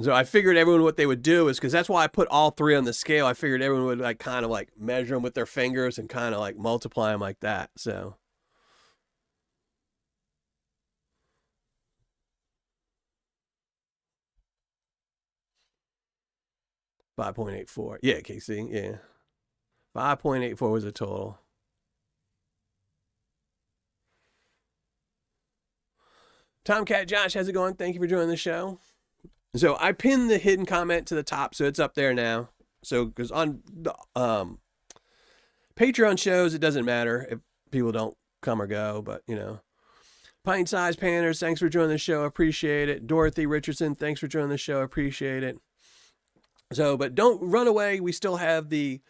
So I figured everyone what they would do is because that's why I put all 3 on the scale. I figured everyone would like kind of like measure them with their fingers and kind of like multiply them like that. So. $5.84. Yeah, Casey. Yeah. 5.84 was the total. Tomcat Josh, how's it going? Thank you for joining the show. So I pinned the hidden comment to the top, so it's up there now. So because on the Patreon shows, it doesn't matter if people don't come or go, but you know. Pint Size Panners, thanks for joining the show. Appreciate it. Dorothy Richardson, thanks for joining the show. Appreciate it. So, but don't run away. We still have the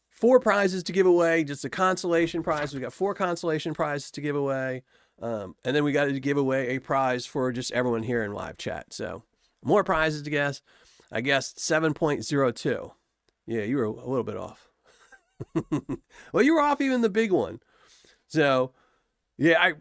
4 prizes to give away, just a consolation prize. We got 4 consolation prizes to give away. And then we got to give away a prize for just everyone here in live chat. So more prizes to guess. I guessed 7.02. Yeah, you were a little bit off. Well, you were off even the big one. So yeah,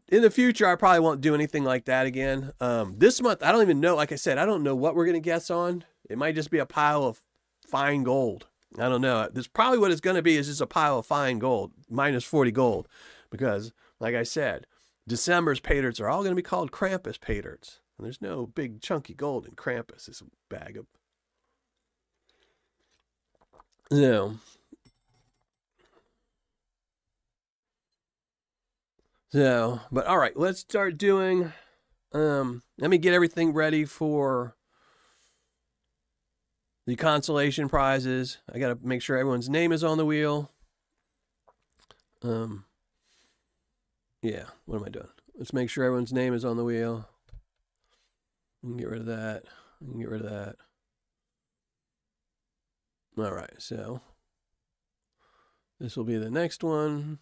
in the future, I probably won't do anything like that again. This month, I don't even know. Like I said, I don't know what we're going to guess on. It might just be a pile of fine gold. I don't know. This probably what it's going to be is just a pile of fine gold, minus 40 gold. Because, like I said, December's Paydirts are all going to be called Krampus Paydirts. And there's no big chunky gold in Krampus. It's a bag of... No. So, but all right, let's start doing... let me get everything ready for... the consolation prizes. I got to make sure everyone's name is on the wheel. Yeah, what am I doing? Let's make sure everyone's name is on the wheel. We can get rid of that. We can get rid of that. All right, so this will be the next one.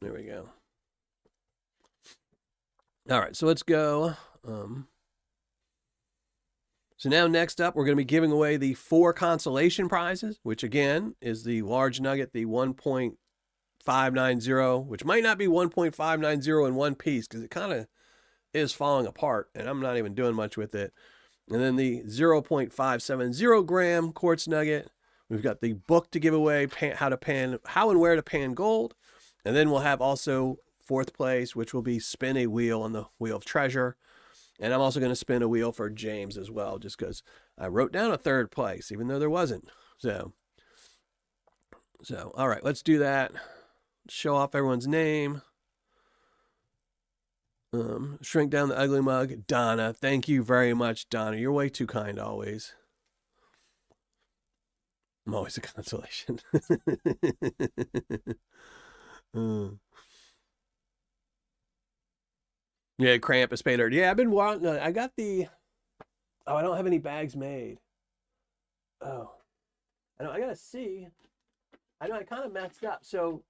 There we go. All right, so let's go. So now next up, we're going to be giving away the 4 consolation prizes, which again is the large nugget, the 1.5 1.590, which might not be 1.590 in one piece because it kind of is falling apart and I'm not even doing much with it. And then the 0.570 gram quartz nugget. We've got the book to give away, how and where to pan gold. And then we'll have also fourth place, which will be spin a wheel on the Wheel of Treasure. And I'm also going to spin a wheel for James as well, just because I wrote down a third place, even though there wasn't. So, all right, let's do that. Show off everyone's name. Shrink down the ugly mug. Donna, thank you very much, Donna. You're way too kind always. I'm always a consolation. Yeah, Krampus, Paydirt. Yeah, I've been wanting. I got the. Oh, I don't have any bags made. Oh, I know. I gotta see. I know I kind of messed up, so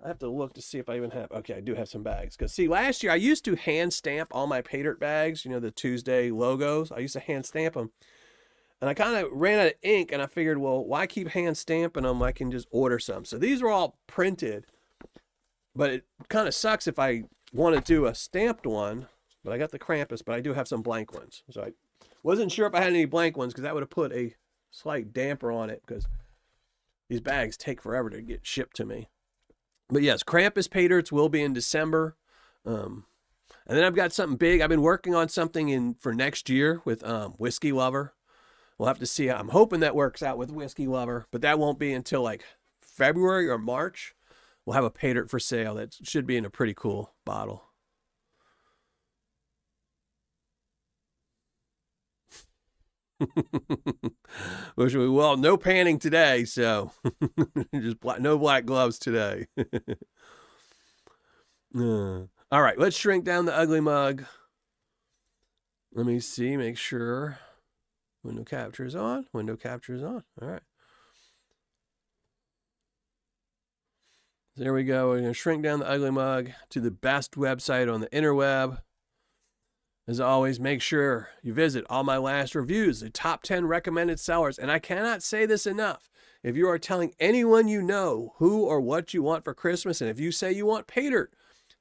I have to look to see if I even have. Okay, I do have some bags. Because see, last year I used to hand stamp all my Paydirt bags. You know, the Tuesday logos. I used to hand stamp them, and I kind of ran out of ink, and I figured, well, why keep hand stamping them? I can just order some. So these are all printed, but it kind of sucks if I want to do a stamped one. But I got the Krampus, but I do have some blank ones. So I wasn't sure if I had any blank ones because that would have put a slight damper on it because these bags take forever to get shipped to me. But yes, Krampus Paydirts will be in December. And then I've got something big. I've been working on something for next year with Whiskey Lover. We'll have to see. I'm hoping that works out with Whiskey Lover, but that won't be until like February or March. We'll have a Paydirt for sale that should be in a pretty cool bottle. Which well, no panning today, so just no black gloves today. All right, let's shrink down the ugly mug. Let me see, make sure window capture is on. Window capture is on. All right. There we go. We're going to shrink down the ugly mug to the best website on the interweb. As always, make sure you visit all my last reviews, the top 10 recommended sellers. And I cannot say this enough. If you are telling anyone you know who or what you want for Christmas, and if you say you want Paydirt,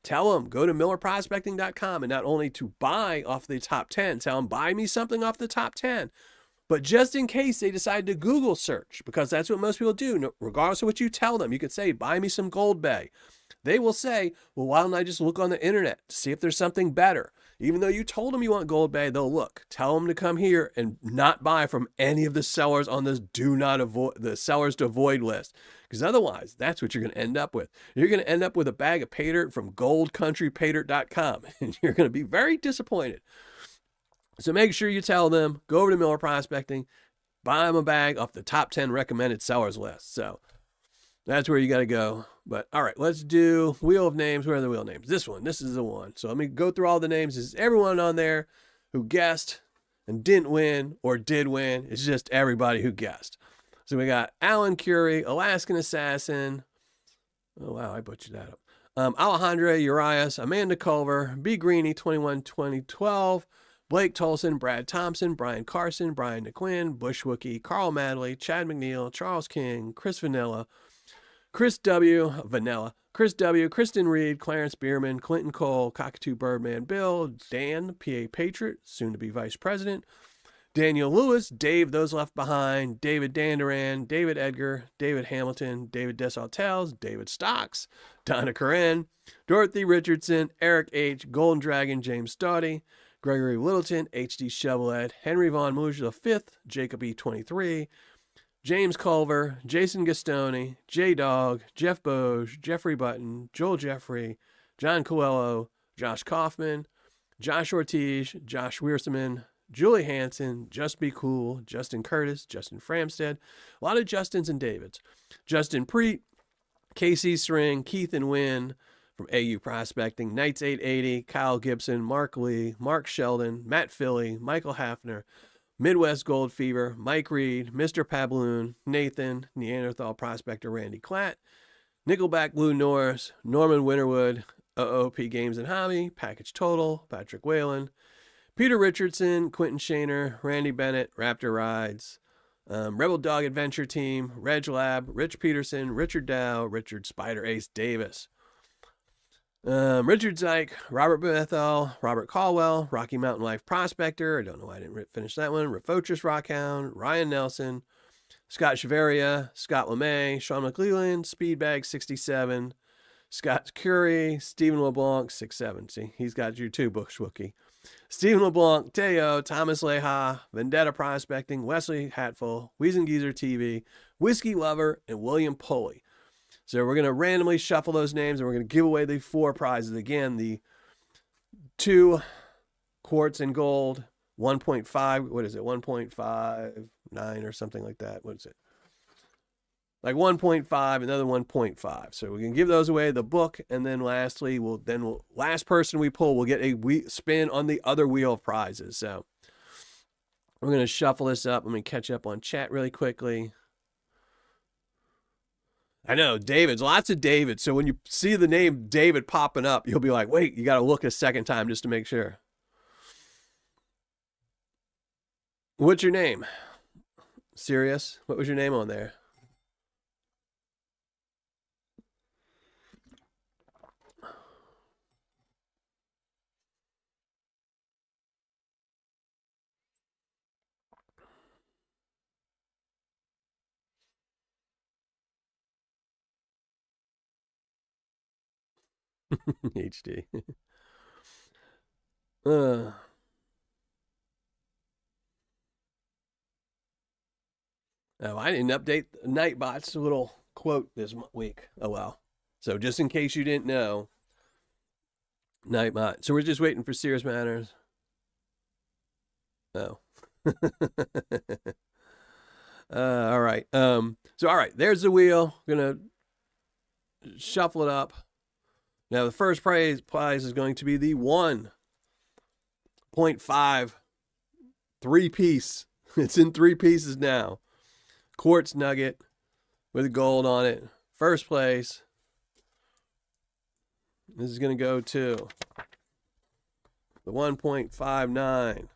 tell them, go to millerprospecting.com, and not only to buy off the top 10, tell them, buy me something off the top 10. But just in case they decide to Google search, because that's what most people do, regardless of what you tell them, you could say, buy me some Gold Bay. They will say, well, why don't I just look on the internet to see if there's something better? Even though you told them you want Gold Bay, they'll look. Tell them to come here and not buy from any of the sellers on this the sellers to avoid list. Because otherwise, that's what you're going to end up with. You're going to end up with a bag of Paydirt from goldcountrypaydirt.com, and you're going to be very disappointed. So make sure you tell them, go over to Miller Prospecting, buy them a bag off the top 10 recommended sellers list. So that's where you got to go. But all right, let's do Wheel of Names. Where are the wheel names? This one. This is the one. So let me go through all the names. This is everyone on there who guessed and didn't win or did win. It's just everybody who guessed. So we got Alan Curie, Alaskan Assassin. Oh, wow, I butchered that up. Alejandra Urias, Amanda Culver, B. Greeny, 21-2012. Blake Tolson, Brad Thompson, Brian Carson, Brian DeQuinn, Bush Wookie, Carl Madley, Chad McNeil, Charles King, Chris Vanilla, Chris W., Vanilla, Chris W., Kristen Reed, Clarence Bierman, Clinton Cole, Cockatoo Birdman Bill, Dan, PA Patriot, soon to be Vice President, Daniel Lewis, Dave, Those Left Behind, David Danduran, David Edgar, David Hamilton, David Desautel, David Stocks, Donna Corinne, Dorothy Richardson, Eric H., Golden Dragon, James Stoddy, Gregory Littleton, H.D. Chevrolet, Henry Von Muger V, Jacob E. 23, James Culver, Jason Gastoni, J-Dog, Jeff Boge, Jeffrey Button, Joel Jeffrey, John Coelho, Josh Kaufman, Josh Ortiz, Josh Wierseman, Julie Hansen, Just Be Cool, Justin Curtis, Justin Framstead, a lot of Justins and Davids, Justin Preet, Casey Sring, Keith and Wynn, from AU Prospecting, Knights 880, Kyle Gibson, Mark Lee, Mark Sheldon, Matt Philly, Michael Hafner, Midwest Gold Fever, Mike Reed, Mr. Pabloon, Nathan, Neanderthal Prospector Randy Klatt, Nickelback Lou Norris, Norman Winterwood, OOP Games and Hobby, Package Total, Patrick Whalen, Peter Richardson, Quentin Shaner, Randy Bennett, Raptor Rides, Rebel Dog Adventure Team, Reg Lab, Rich Peterson, Richard Dow, Richard Spider Ace Davis. Richard Zeich, Robert Bethel, Robert Caldwell, Rocky Mountain Life Prospector. I don't know why I didn't finish that one. Refocus Rockhound, Ryan Nelson, Scott Chavaria, Scott LeMay, Sean McClellan, Speedbag 67, Scott Curry, Stephen LeBlanc 67. See, he's got your 2 books, Wookie. Stephen LeBlanc, Teo, Thomas Leha, Vendetta Prospecting, Wesley Hatful, Wiesengeezer TV, Whiskey Lover, and William Pulley. So we're going to randomly shuffle those names, and we're going to give away the 4 prizes. Again, the 2 quartz and gold, 1.5, what is it, 1.59 or something like that. What is it? Like 1.5, another 1.5. So we can give those away, the book, and then lastly, last person we pull will get a spin on the other wheel of prizes. So we're going to shuffle this up. Let me catch up on chat really quickly. I know, David's, lots of David. So when you see the name David popping up, you'll be like, wait, you got to look a second time just to make sure. What's your name? Serious? What was your name on there? HD. Oh, I didn't update Nightbot's little quote this week. Oh, well. So just in case you didn't know, Nightbot. So we're just waiting for Serious Matters. Oh. All right. So, all right, there's the wheel. We're going to shuffle it up. Now, the first prize is going to be the 1.5 3-piece. It's in 3 pieces now. Quartz nugget with gold on it. First place. This is going to go to the 1.59.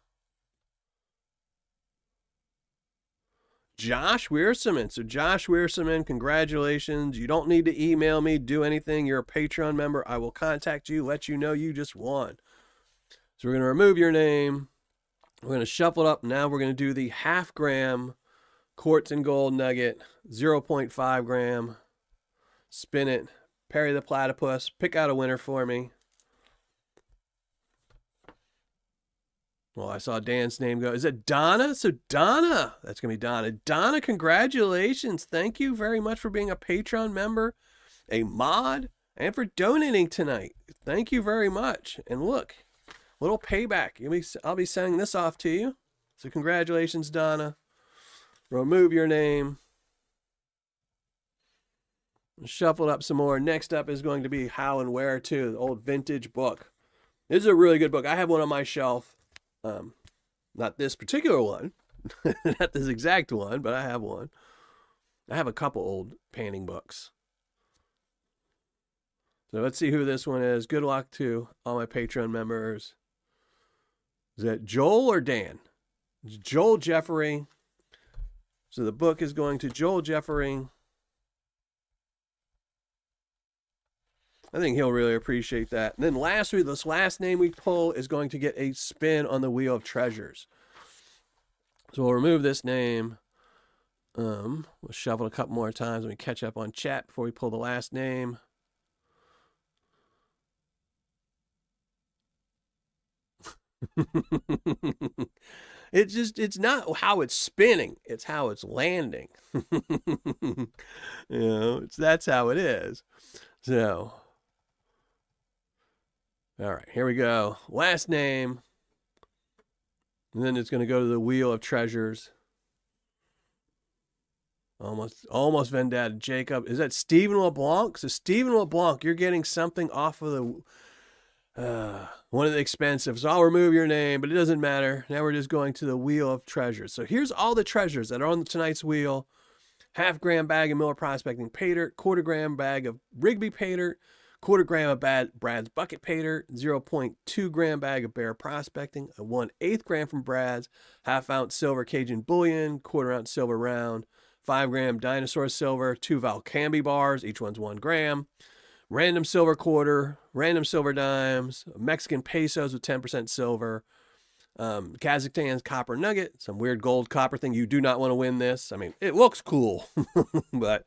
Josh Weirseman. So Josh Weirseman, congratulations. You don't need to email me, do anything. You're a Patreon member. I will contact you, let you know you just won. So we're going to remove your name. We're going to shuffle it up. Now we're going to do the 0.5 gram quartz and gold nugget, 0.5 gram. Spin it. Perry the Platypus. Pick out a winner for me. Well, I saw Dan's name go. Is it Donna? So Donna, that's going to be Donna. Donna, congratulations. Thank you very much for being a Patreon member, a mod, and for donating tonight. Thank you very much. And look, little payback. I'll be sending this off to you. So congratulations, Donna. Remove your name. Shuffle it up some more. Next up is going to be How and Where To, the old vintage book. This is a really good book. I have one on my shelf. Not this particular one, not this exact one, but I have one. I have a couple old panning books. So let's see who this one is. Good luck to all my Patreon members. Is that Joel or Dan? It's Joel Jeffrey. So the book is going to Joel Jeffrey. I think he'll really appreciate that. And then lastly, this last name we pull is going to get a spin on the Wheel of Treasures. So we'll remove this name. We'll shuffle a couple more times and we catch up on chat before we pull the last name. It's not how it's spinning, it's how it's landing. That's how it is. So, all right, here we go. Last name. And then it's going to go to the Wheel of Treasures. Almost Vendetta. Jacob. Is that Stephen LeBlanc? So Stephen LeBlanc, you're getting something off of the one of the expensive. So I'll remove your name, but it doesn't matter. Now we're just going to the Wheel of Treasures. So here's all the treasures that are on tonight's wheel. 0.5 gram bag of Miller Prospecting Paydirt, 1/4 gram bag of Rigby Paydirt, quarter gram of Brad's Bucket Paydirt, 0.2 gram bag of Bear Prospecting, a 1/8 gram from Brad's, half-ounce silver Cajun Bullion, quarter-ounce silver round, 5 gram Dinosaur Silver, 2 Valcambi bars, each one's 1 gram, random silver quarter, random silver dimes, Mexican pesos with 10% silver, Kazakhstan's copper nugget, some weird gold copper thing. You do not want to win this. I mean, it looks cool, but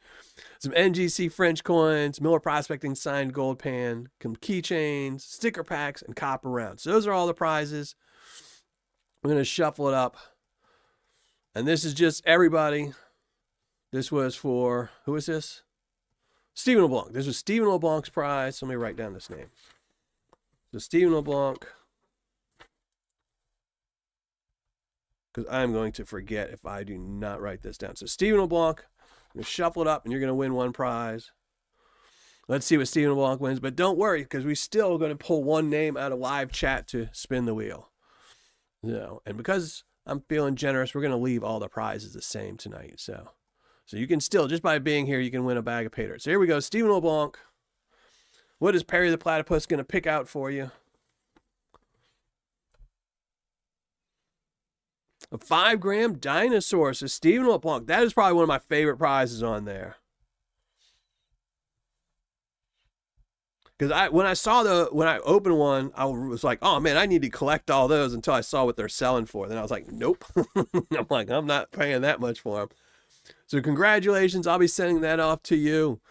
some NGC French coins, Miller Prospecting signed gold pan, some keychains, sticker packs, and copper rounds. So those are all the prizes. I'm going to shuffle it up. And this is just everybody. This was for, who is this? Stephen LeBlanc. This was Stephen LeBlanc's prize. So let me write down this name. So Stephen LeBlanc. Because I'm going to forget if I do not write this down. So Stephen LeBlanc, I'm going to shuffle it up, and you're going to win 1 prize. Let's see what Stephen LeBlanc wins. But don't worry, because we're still going to pull 1 name out of live chat to spin the wheel. And because I'm feeling generous, we're going to leave all the prizes the same tonight. So you can still, just by being here, you can win a bag of Paydirt. So here we go. Stephen LeBlanc. What is Perry the Platypus going to pick out for you? A 5 gram dinosaur. So Stephen LeBlanc, that is probably one of my favorite prizes on there. Because when I opened one, I was like, oh man, I need to collect all those until I saw what they're selling for. Then I was like, nope. I'm like, I'm not paying that much for them. So congratulations. I'll be sending that off to you.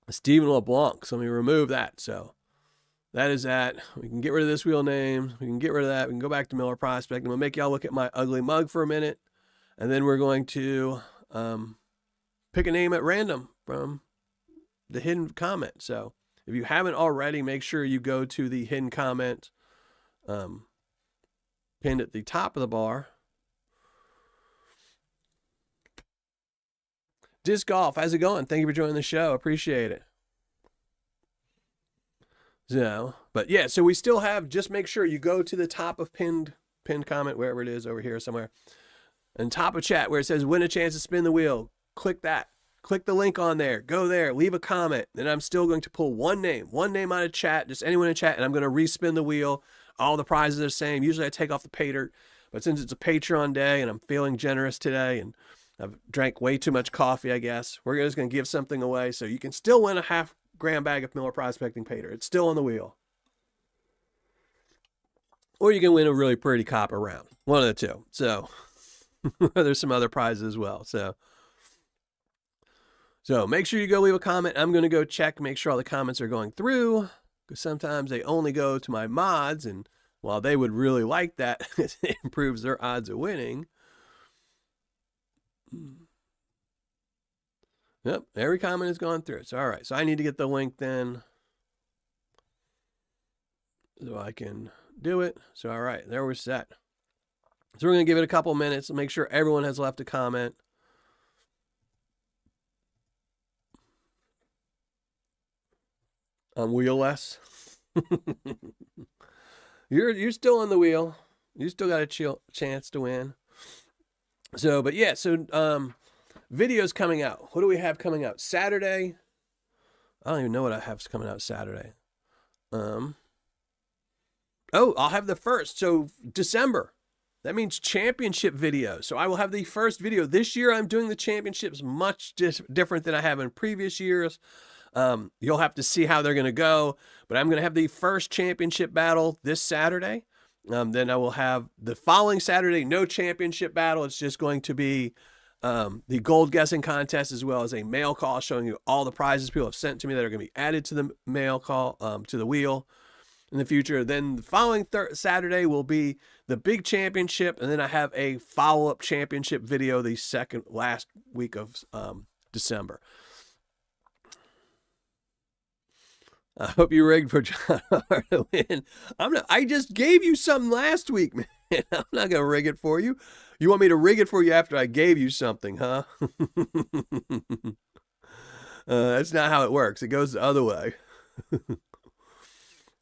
Stephen LeBlanc. So let me remove that. So that is that. We can get rid of this wheel name. We can get rid of that. We can go back to Miller Prospect. I'm going to make y'all look at my ugly mug for a minute. And then we're going to pick a name at random from the hidden comment. So if you haven't already, make sure you go to the hidden comment pinned at the top of the bar. Disc Golf, how's it going? Thank you for joining the show. Appreciate it. So, but yeah, so we still have, just make sure you go to the top of pinned comment, wherever it is, over here somewhere. And top of chat where it says win a chance to spin the wheel. Click that. Click the link on there. Go there. Leave a comment. Then I'm still going to pull one name out of chat, just anyone in chat, and I'm going to respin the wheel. All the prizes are the same. Usually I take off the Paydirt, but since it's a Patreon day and I'm feeling generous today and I've drank way too much coffee, I guess, we're just going to give something away. So you can still win a half-gram bag of Miller Prospecting Paydirt. It's still on the wheel. Or you can win a really pretty copper round. One of the two. So there's some other prizes as well. So make sure you go leave a comment. I'm going to go check, make sure all the comments are going through, because sometimes they only go to my mods, and while they would really like that, it improves their odds of winning. Yep, every comment has gone through. So all right, so I need to get the link then so I can do it. So all right, there we're set. So we're going to give it a couple minutes and make sure everyone has left a comment. I'm wheel-less. You're still on the wheel. You still got a chance to win. So, but yeah, so videos coming out. What do we have coming out? Saturday. I don't even know what I have coming out Saturday. Oh, I'll have the first. So December. That means championship video. So I will have the first video. This year I'm doing the championships much different than I have in previous years. You'll have to see how they're going to go, but I'm going to have the first championship battle this Saturday. Then I will have the following Saturday, no championship battle. It's just going to be the gold guessing contest, as well as a mail call showing you all the prizes people have sent to me that are going to be added to the mail call, to the wheel in the future. Then the following Saturday will be the big championship. And then I have a follow-up championship video the last week of December. I hope you rigged for John Hart to win. I just gave you something last week, man. I'm not going to rig it for you. You want me to rig it for you after I gave you something, huh? That's not how it works. It goes the other way.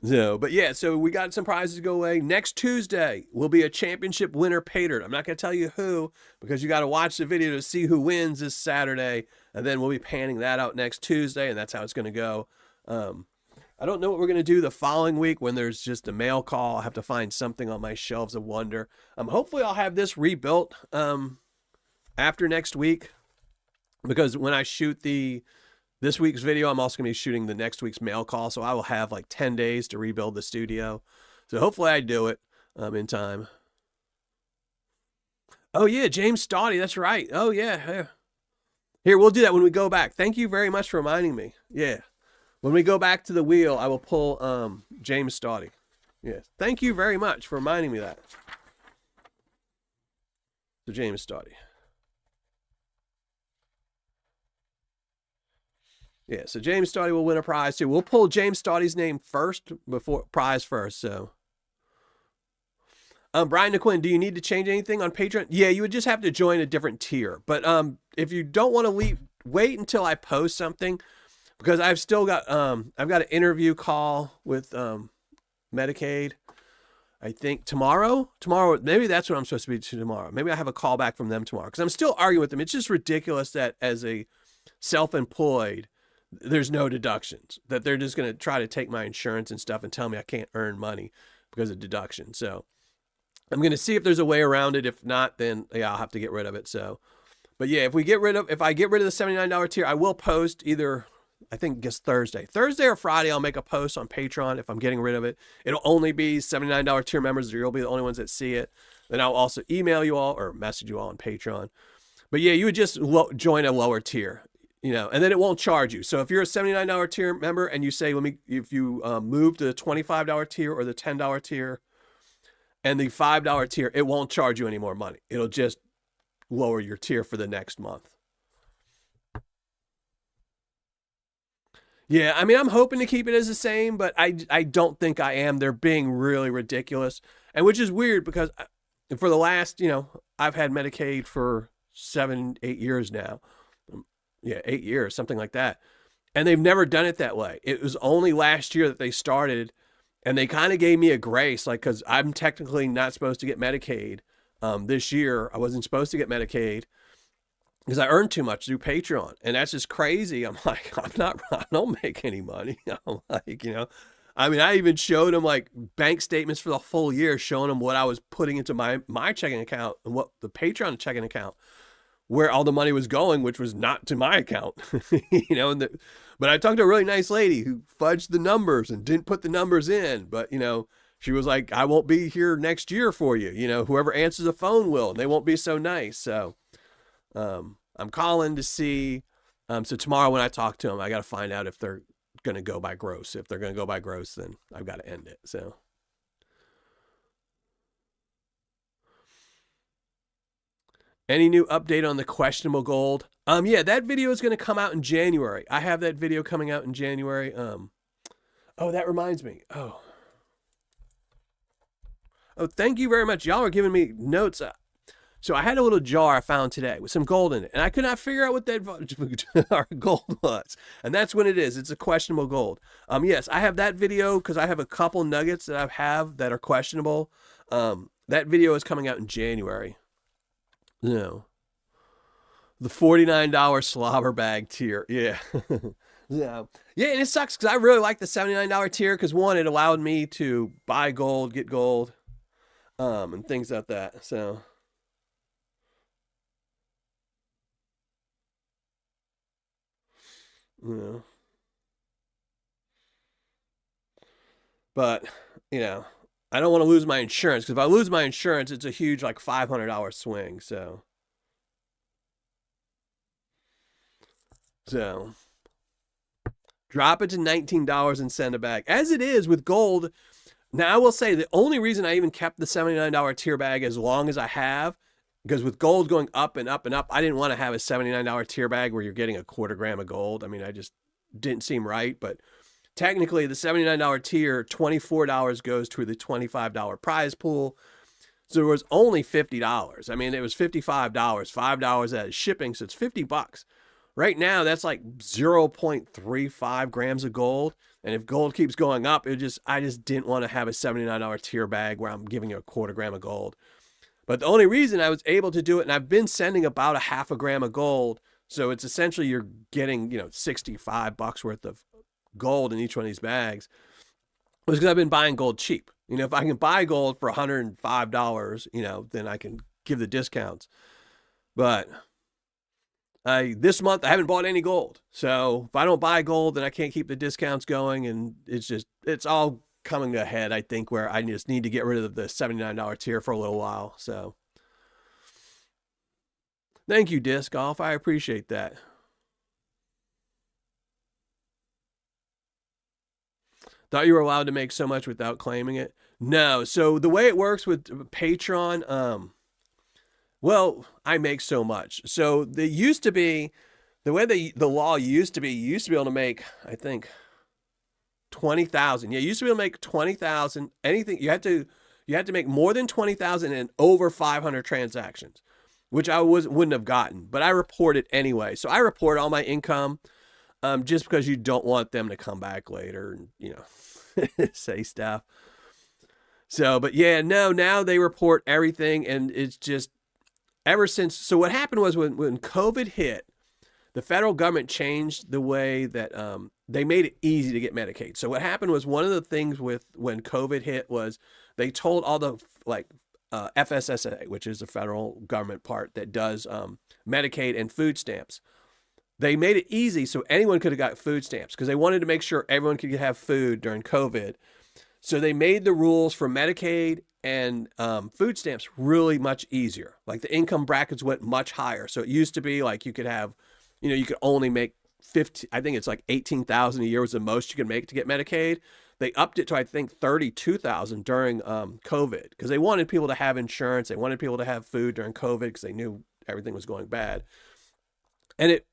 But yeah, so we got some prizes to go away. Next Tuesday will be a championship winner Paydirt. I'm not going to tell you who, because you got to watch the video to see who wins this Saturday. And then we'll be panning that out next Tuesday, and that's how it's going to go. I don't know what we're going to do the following week when there's just a mail call. I'll have to find something on my shelves of wonder. Hopefully I'll have this rebuilt after next week, because when I shoot this week's video, I'm also going to be shooting the next week's mail call. So I will have like 10 days to rebuild the studio. So hopefully I do it in time. Oh yeah, James Stoddy, that's right. Oh yeah. Here, we'll do that when we go back. Thank you very much for reminding me. Yeah. When we go back to the wheel, I will pull James Stoddy. Yes. Thank you very much for reminding me that. So James Stoddy. Yeah, so James Stoddy will win a prize too. We'll pull James Stoddy's name first, before prize first, so. Brian DeQuinn, do you need to change anything on Patreon? Yeah, you would just have to join a different tier. But if you don't want to wait until I post something, because I've still got I've got an interview call with Medicaid. I think tomorrow, maybe that's what I'm supposed to be to tomorrow. Maybe I have a call back from them tomorrow, because I'm still arguing with them. It's just ridiculous that as a self-employed, there's no deductions, that they're just going to try to take my insurance and stuff and tell me I can't earn money because of deduction. So I'm going to see if there's a way around it. If not, then yeah, I'll have to get rid of it. So, but yeah, if I get rid of the $79 tier, I will post either, I think it's Thursday or Friday. I'll make a post on Patreon if I'm getting rid of it. It'll only be $79 tier members. You'll be the only ones that see it. Then I'll also email you all or message you all on Patreon. But yeah, you would just join a lower tier, and then it won't charge you. So if you're a $79 tier member and you say, if you move to the $25 tier or the $10 tier and the $5 tier, it won't charge you any more money. It'll just lower your tier for the next month. Yeah, I mean, I'm hoping to keep it as the same, but I don't think I am. They're being really ridiculous, and which is weird because for the last, I've had Medicaid for 7-8 years now. Yeah, 8 years, something like that. And they've never done it that way. It was only last year that they started, and they kind of gave me a grace, like, because I'm technically not supposed to get Medicaid. This year, I wasn't supposed to get Medicaid because I earned too much through Patreon. And that's just crazy. I'm like, I don't make any money. I'm like, I mean, I even showed them like bank statements for the full year, showing them what I was putting into my checking account and what the Patreon checking account, where all the money was going, which was not to my account, but I talked to a really nice lady who fudged the numbers and didn't put the numbers in. But, she was like, I won't be here next year for you. Whoever answers the phone will, and they won't be so nice. So I'm calling to see. So tomorrow when I talk to them, I got to find out if they're going to go by gross. If they're going to go by gross, then I've got to end it. So. Any new update on the questionable gold? Yeah, that video is going to come out in January. I have that video coming out in January. Oh, that reminds me. Oh, thank you very much. Y'all are giving me notes. So I had a little jar I found today with some gold in it, and I could not figure out what that gold was. And that's when it is. It's a questionable gold. Yes, I have that video because I have a couple nuggets that I have that are questionable. That video is coming out in January. The $49 slobber bag tier. Yeah. Yeah, and it sucks because I really like the $79 tier because, one, it allowed me to buy gold, get gold, and things like that. So, but, I don't want to lose my insurance, because if I lose my insurance, it's a huge, like, $500 swing. So drop it to $19 and send it back. As it is with gold. Now, I will say the only reason I even kept the $79 tier bag as long as I have, because with gold going up and up and up, I didn't want to have a $79 tier bag where you're getting a quarter gram of gold. I mean, I just didn't seem right. But technically, the $79 tier, $24 goes to the $25 prize pool. So it was only $50. I mean, it was $55, $5 at shipping, so it's $50. Right now, that's like 0.35 grams of gold. And if gold keeps going up, I just didn't want to have a $79 tier bag where I'm giving you a quarter gram of gold. But the only reason I was able to do it, and I've been sending about a half a gram of gold, so it's essentially you're getting, $65 worth of gold in each one of these bags was because I've been buying gold cheap. You know, if I can buy gold for $105, you know, then I can give the discounts. But this month I haven't bought any gold. So if I don't buy gold, then I can't keep the discounts going. And it's all coming to a head, I think, where I just need to get rid of the $79 tier for a little while. So thank you, Disc Golf. I appreciate that. Thought you were allowed to make so much without claiming it. No. So the way it works with Patreon, well, I make so much. So there used to be, the way the law used to be, you used to be able to make, I think, 20,000. Yeah, you used to be able to make 20,000. Anything you had to make more than 20,000 and over 500 transactions, which I wouldn't have gotten, but I report it anyway. So I report all my income, just because you don't want them to come back later and, you know, say stuff. So, but yeah, no, now they report everything, and it's just ever since. So what happened was when COVID hit, the federal government changed the way that they made it easy to get Medicaid. So what happened was, one of the things with when COVID hit was they told all the FSSA, which is the federal government part that does Medicaid and food stamps. They made it easy so anyone could have got food stamps because they wanted to make sure everyone could have food during COVID. So they made the rules for Medicaid and food stamps really much easier. Like the income brackets went much higher. So it used to be like you could have, you know, you could only make 50, I think it's like 18,000 a year was the most you could make to get Medicaid. They upped it to, I think, 32,000 during COVID because they wanted people to have insurance. They wanted people to have food during COVID because they knew everything was going bad. And it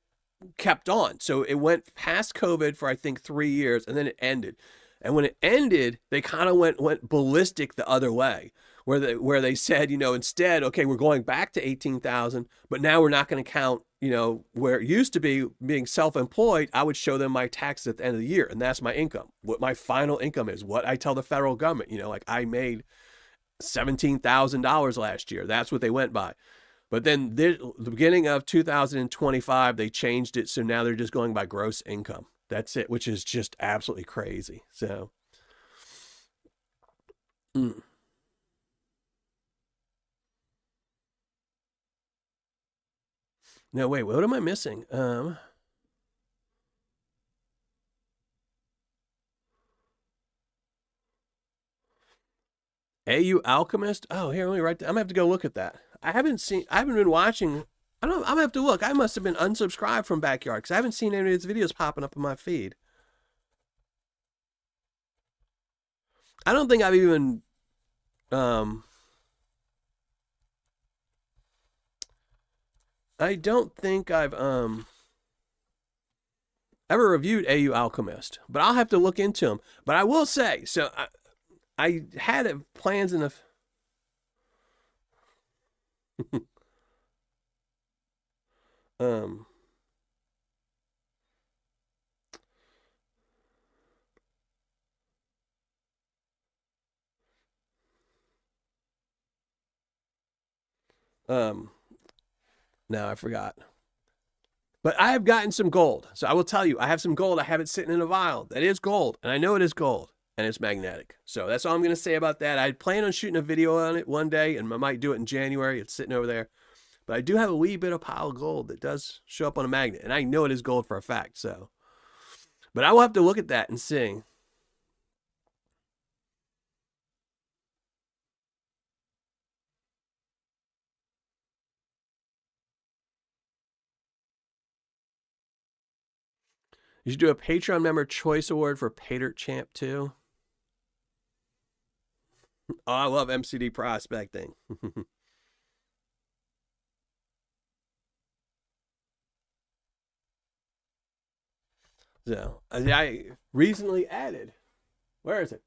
kept on. So it went past COVID for, I think, 3 years, and then it ended. And when it ended, they kind of went ballistic the other way, where they said, you know, instead, okay, we're going back to 18,000, but now we're not going to count, you know, where it used to be being self-employed. I would show them my taxes at the end of the year, and that's my income. What my final income is, what I tell the federal government, you know, like I made $17,000 last year. That's what they went by. But then the beginning of 2025, they changed it. So now they're just going by gross income. That's it, which is just absolutely crazy. So, No, wait, what am I missing? AU Alchemist? Oh, here, let me write that. I'm gonna have to go look at that. I haven't been watching. I'm gonna have to look. I must have been unsubscribed from Backyard because I haven't seen any of his videos popping up in my feed. I don't think I've even I don't think I've ever reviewed AU Alchemist, but I'll have to look into him. But I will say, so I had plans in the um no, I forgot. But I have gotten some gold. So I will tell you, I have some gold. I have it sitting in a vial. That is gold. And I know it is gold. And it's magnetic. So that's all I'm going to say about that. I plan on shooting a video on it one day, and I might do it in January. It's sitting over there. But I do have a wee bit of pile of gold that does show up on a magnet. And I know it is gold for a fact. So, but I will have to look at that and see. You should do a Patreon member choice award for Paydirt Champ too. Oh, I love MCD prospecting. So I recently added. Where is it?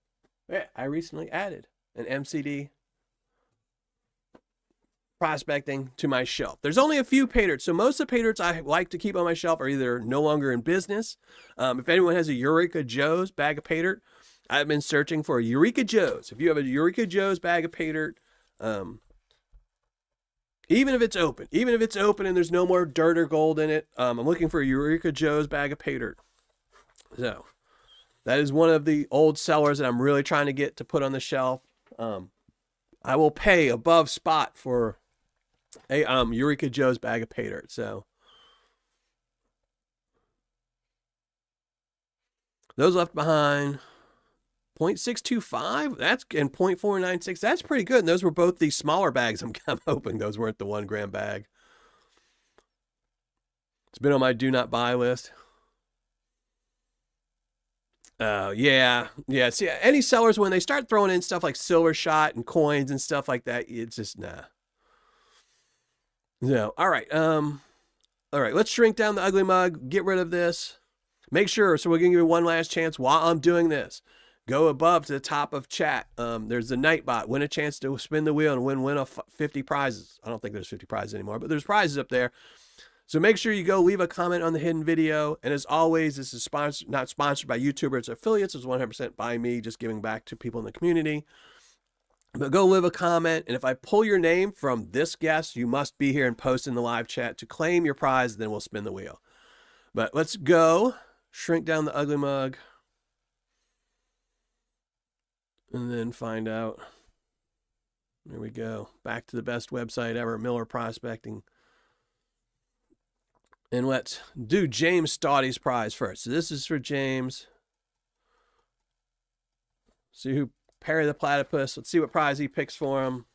Yeah, I recently added an MCD prospecting to my shelf. There's only a few Paydyrts. So most of the Paydirts I like to keep on my shelf are either no longer in business. If anyone has a Eureka Joe's bag of Paydirt, I've been searching for a Eureka Joe's. If you have a Eureka Joe's bag of Paydirt, even if it's open and there's no more dirt or gold in it, I'm looking for a Eureka Joe's bag of Paydirt. So That is one of the old sellers that I'm really trying to get to put on the shelf. I will pay above spot for a Eureka Joe's bag of Paydirt. So those left behind, 0.625. That's and 0.496. That's pretty good. And those were both the smaller bags. I'm hoping those weren't the 1 gram bag. It's been on my do not buy list. Yeah. See, any sellers, when they start throwing in stuff like silver shot and coins and stuff like that, it's just nah. No. All right. Let's shrink down the ugly mug. Get rid of this. Make sure. So we're gonna give you one last chance while I'm doing this. Go above to the top of chat. There's the Nightbot. Win a chance to spin the wheel and win 50 prizes. I don't think there's 50 prizes anymore, but there's prizes up there. So make sure you go leave a comment on the hidden video. And as always, this is not sponsored by YouTubers, it's affiliates. It's 100% by me, just giving back to people in the community. But go leave a comment. And if I pull your name from this guest, you must be here and post in the live chat to claim your prize. Then we'll spin the wheel. But let's go shrink down the ugly mug. And then find out. There we go. Back to the best website ever, Miller Prospecting. And let's do James Staudy's prize first. So this is for James. See who Perry the Platypus. Let's see what prize he picks for him.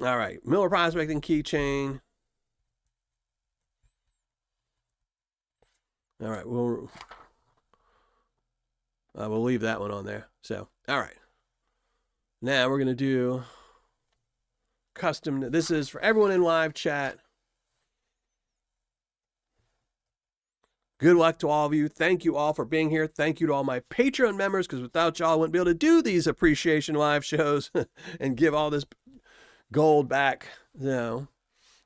All right. Miller Prospecting keychain. All right. We'll leave that one on there. So, all right. Now we're going to do custom. This is for everyone in live chat. Good luck to all of you. Thank you all for being here. Thank you to all my Patreon members, because without y'all, I wouldn't be able to do these appreciation live shows and give all this gold back. So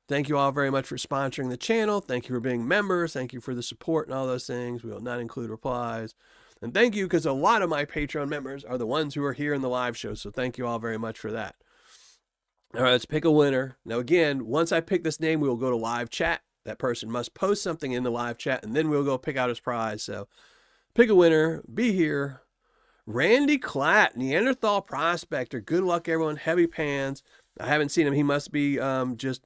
thank you all very much for sponsoring the channel. Thank you for being members. Thank you for the support and all those things. We will not include replies. And thank you, because a lot of my Patreon members are the ones who are here in the live show. So thank you all very much for that. All right, let's pick a winner. Now, again, once I pick this name, we will go to live chat. That person must post something in the live chat, and then we'll go pick out his prize. So pick a winner. Be here. Randy Klatt, Neanderthal Prospector. Good luck, everyone. Heavy pans. I haven't seen him. He must be just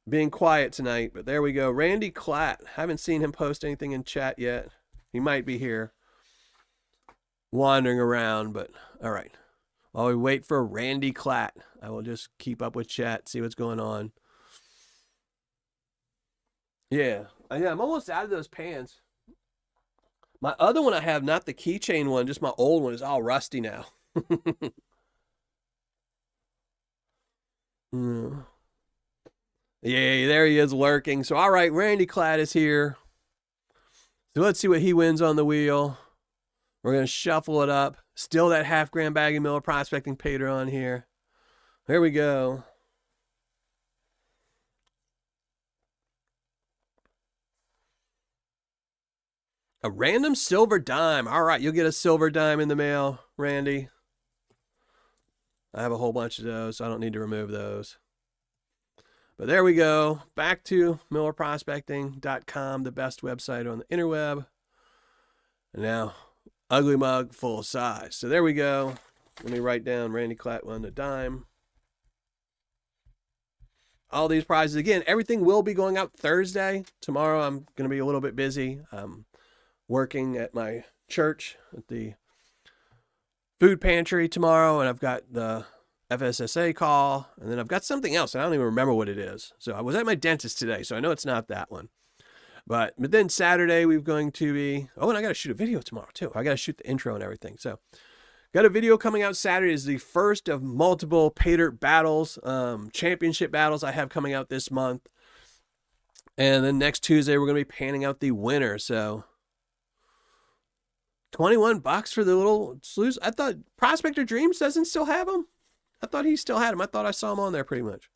being quiet tonight, but there we go. Randy Klatt. Haven't seen him post anything in chat yet. He might be here wandering around, but all right. While we wait for Randy Klatt, I will just keep up with chat, see what's going on. Yeah, I'm almost out of those pans. My other one I have, not the keychain one, just my old one, is all rusty now. Yeah, there he is lurking. So, all right, Randy Klatt is here. So let's see what he wins on the wheel. We're going to shuffle it up. Still that half gram bag of Miller Prospecting Paydirt on here. Here we go. A random silver dime. All right, you'll get a silver dime in the mail, Randy. I have a whole bunch of those, so I don't need to remove those. But there we go. Back to millerprospecting.com, the best website on the interweb. And now, ugly mug, full size. So there we go. Let me write down Randy Klatt won a dime. All these prizes. Again, everything will be going out Thursday. Tomorrow I'm going to be a little bit busy. Working at my church at the food pantry tomorrow, and I've got the FSSA call, and then I've got something else, and I don't even remember what it is. So I was at my dentist today, so I know it's not that one. But then Saturday we're going to be, oh, and I got to shoot a video tomorrow too. I got to shoot the intro and everything. So got a video coming out Saturday. Is the first of multiple Paydirt battles, championship battles I have coming out this month. And then next Tuesday we're going to be panning out the winner. So $21 for the little sleuths. I thought Prospector Dreams doesn't still have them. I thought he still had them. I thought I saw him on there pretty much.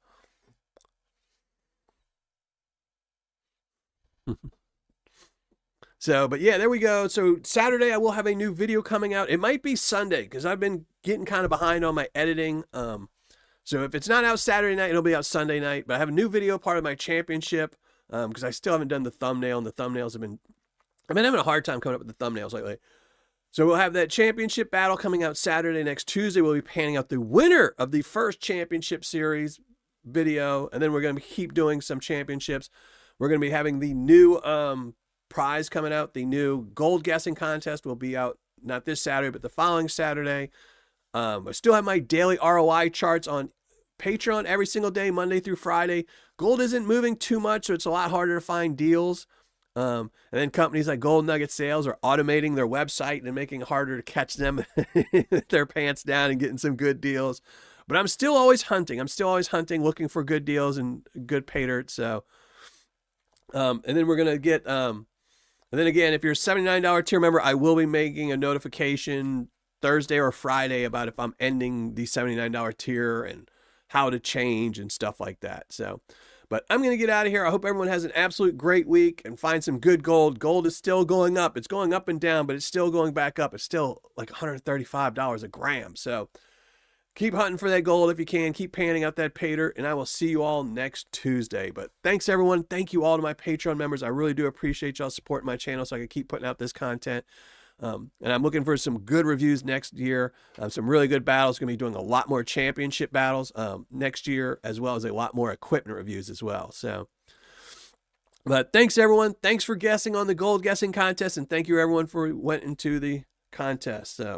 So, but yeah, there we go. So Saturday I will have a new video coming out. It might be Sunday because I've been getting kind of behind on my editing. So if it's not out Saturday night, it'll be out Sunday night. But I have a new video, part of my championship because I still haven't done the thumbnail, and the thumbnails have been, I've been having a hard time coming up with the thumbnails lately. So we'll have that championship battle coming out Saturday. Next Tuesday, we'll be panning out the winner of the first championship series video, and then we're going to keep doing some championships. We're going to be having the new prize coming out. The new gold guessing contest will be out not this Saturday, but the following Saturday. I still have my daily ROI charts on Patreon every single day, Monday through Friday. Gold isn't moving too much, so it's a lot harder to find deals. And then companies like Gold Nugget Sales are automating their website and making it harder to catch them with their pants down and getting some good deals. But I'm still always hunting. Looking for good deals and good Paydirt. So, and then we're going to get, and then again, if you're a $79 tier member, I will be making a notification Thursday or Friday about if I'm ending the $79 tier and how to change and stuff like that. So, but I'm going to get out of here. I hope everyone has an absolute great week and find some good gold. Gold is still going up. It's going up and down, but it's still going back up. It's still like $135 a gram. So keep hunting for that gold if you can. Keep panning out that Paydirt, and I will see you all next Tuesday. But thanks, everyone. Thank you all to my Patreon members. I really do appreciate y'all supporting my channel so I can keep putting out this content. And I'm looking for some good reviews next year, some really good battles. Going to be doing a lot more championship battles next year, as well as a lot more equipment reviews as well. So, but thanks, everyone. Thanks for guessing on the gold guessing contest, and thank you, everyone, for went into the contest. So.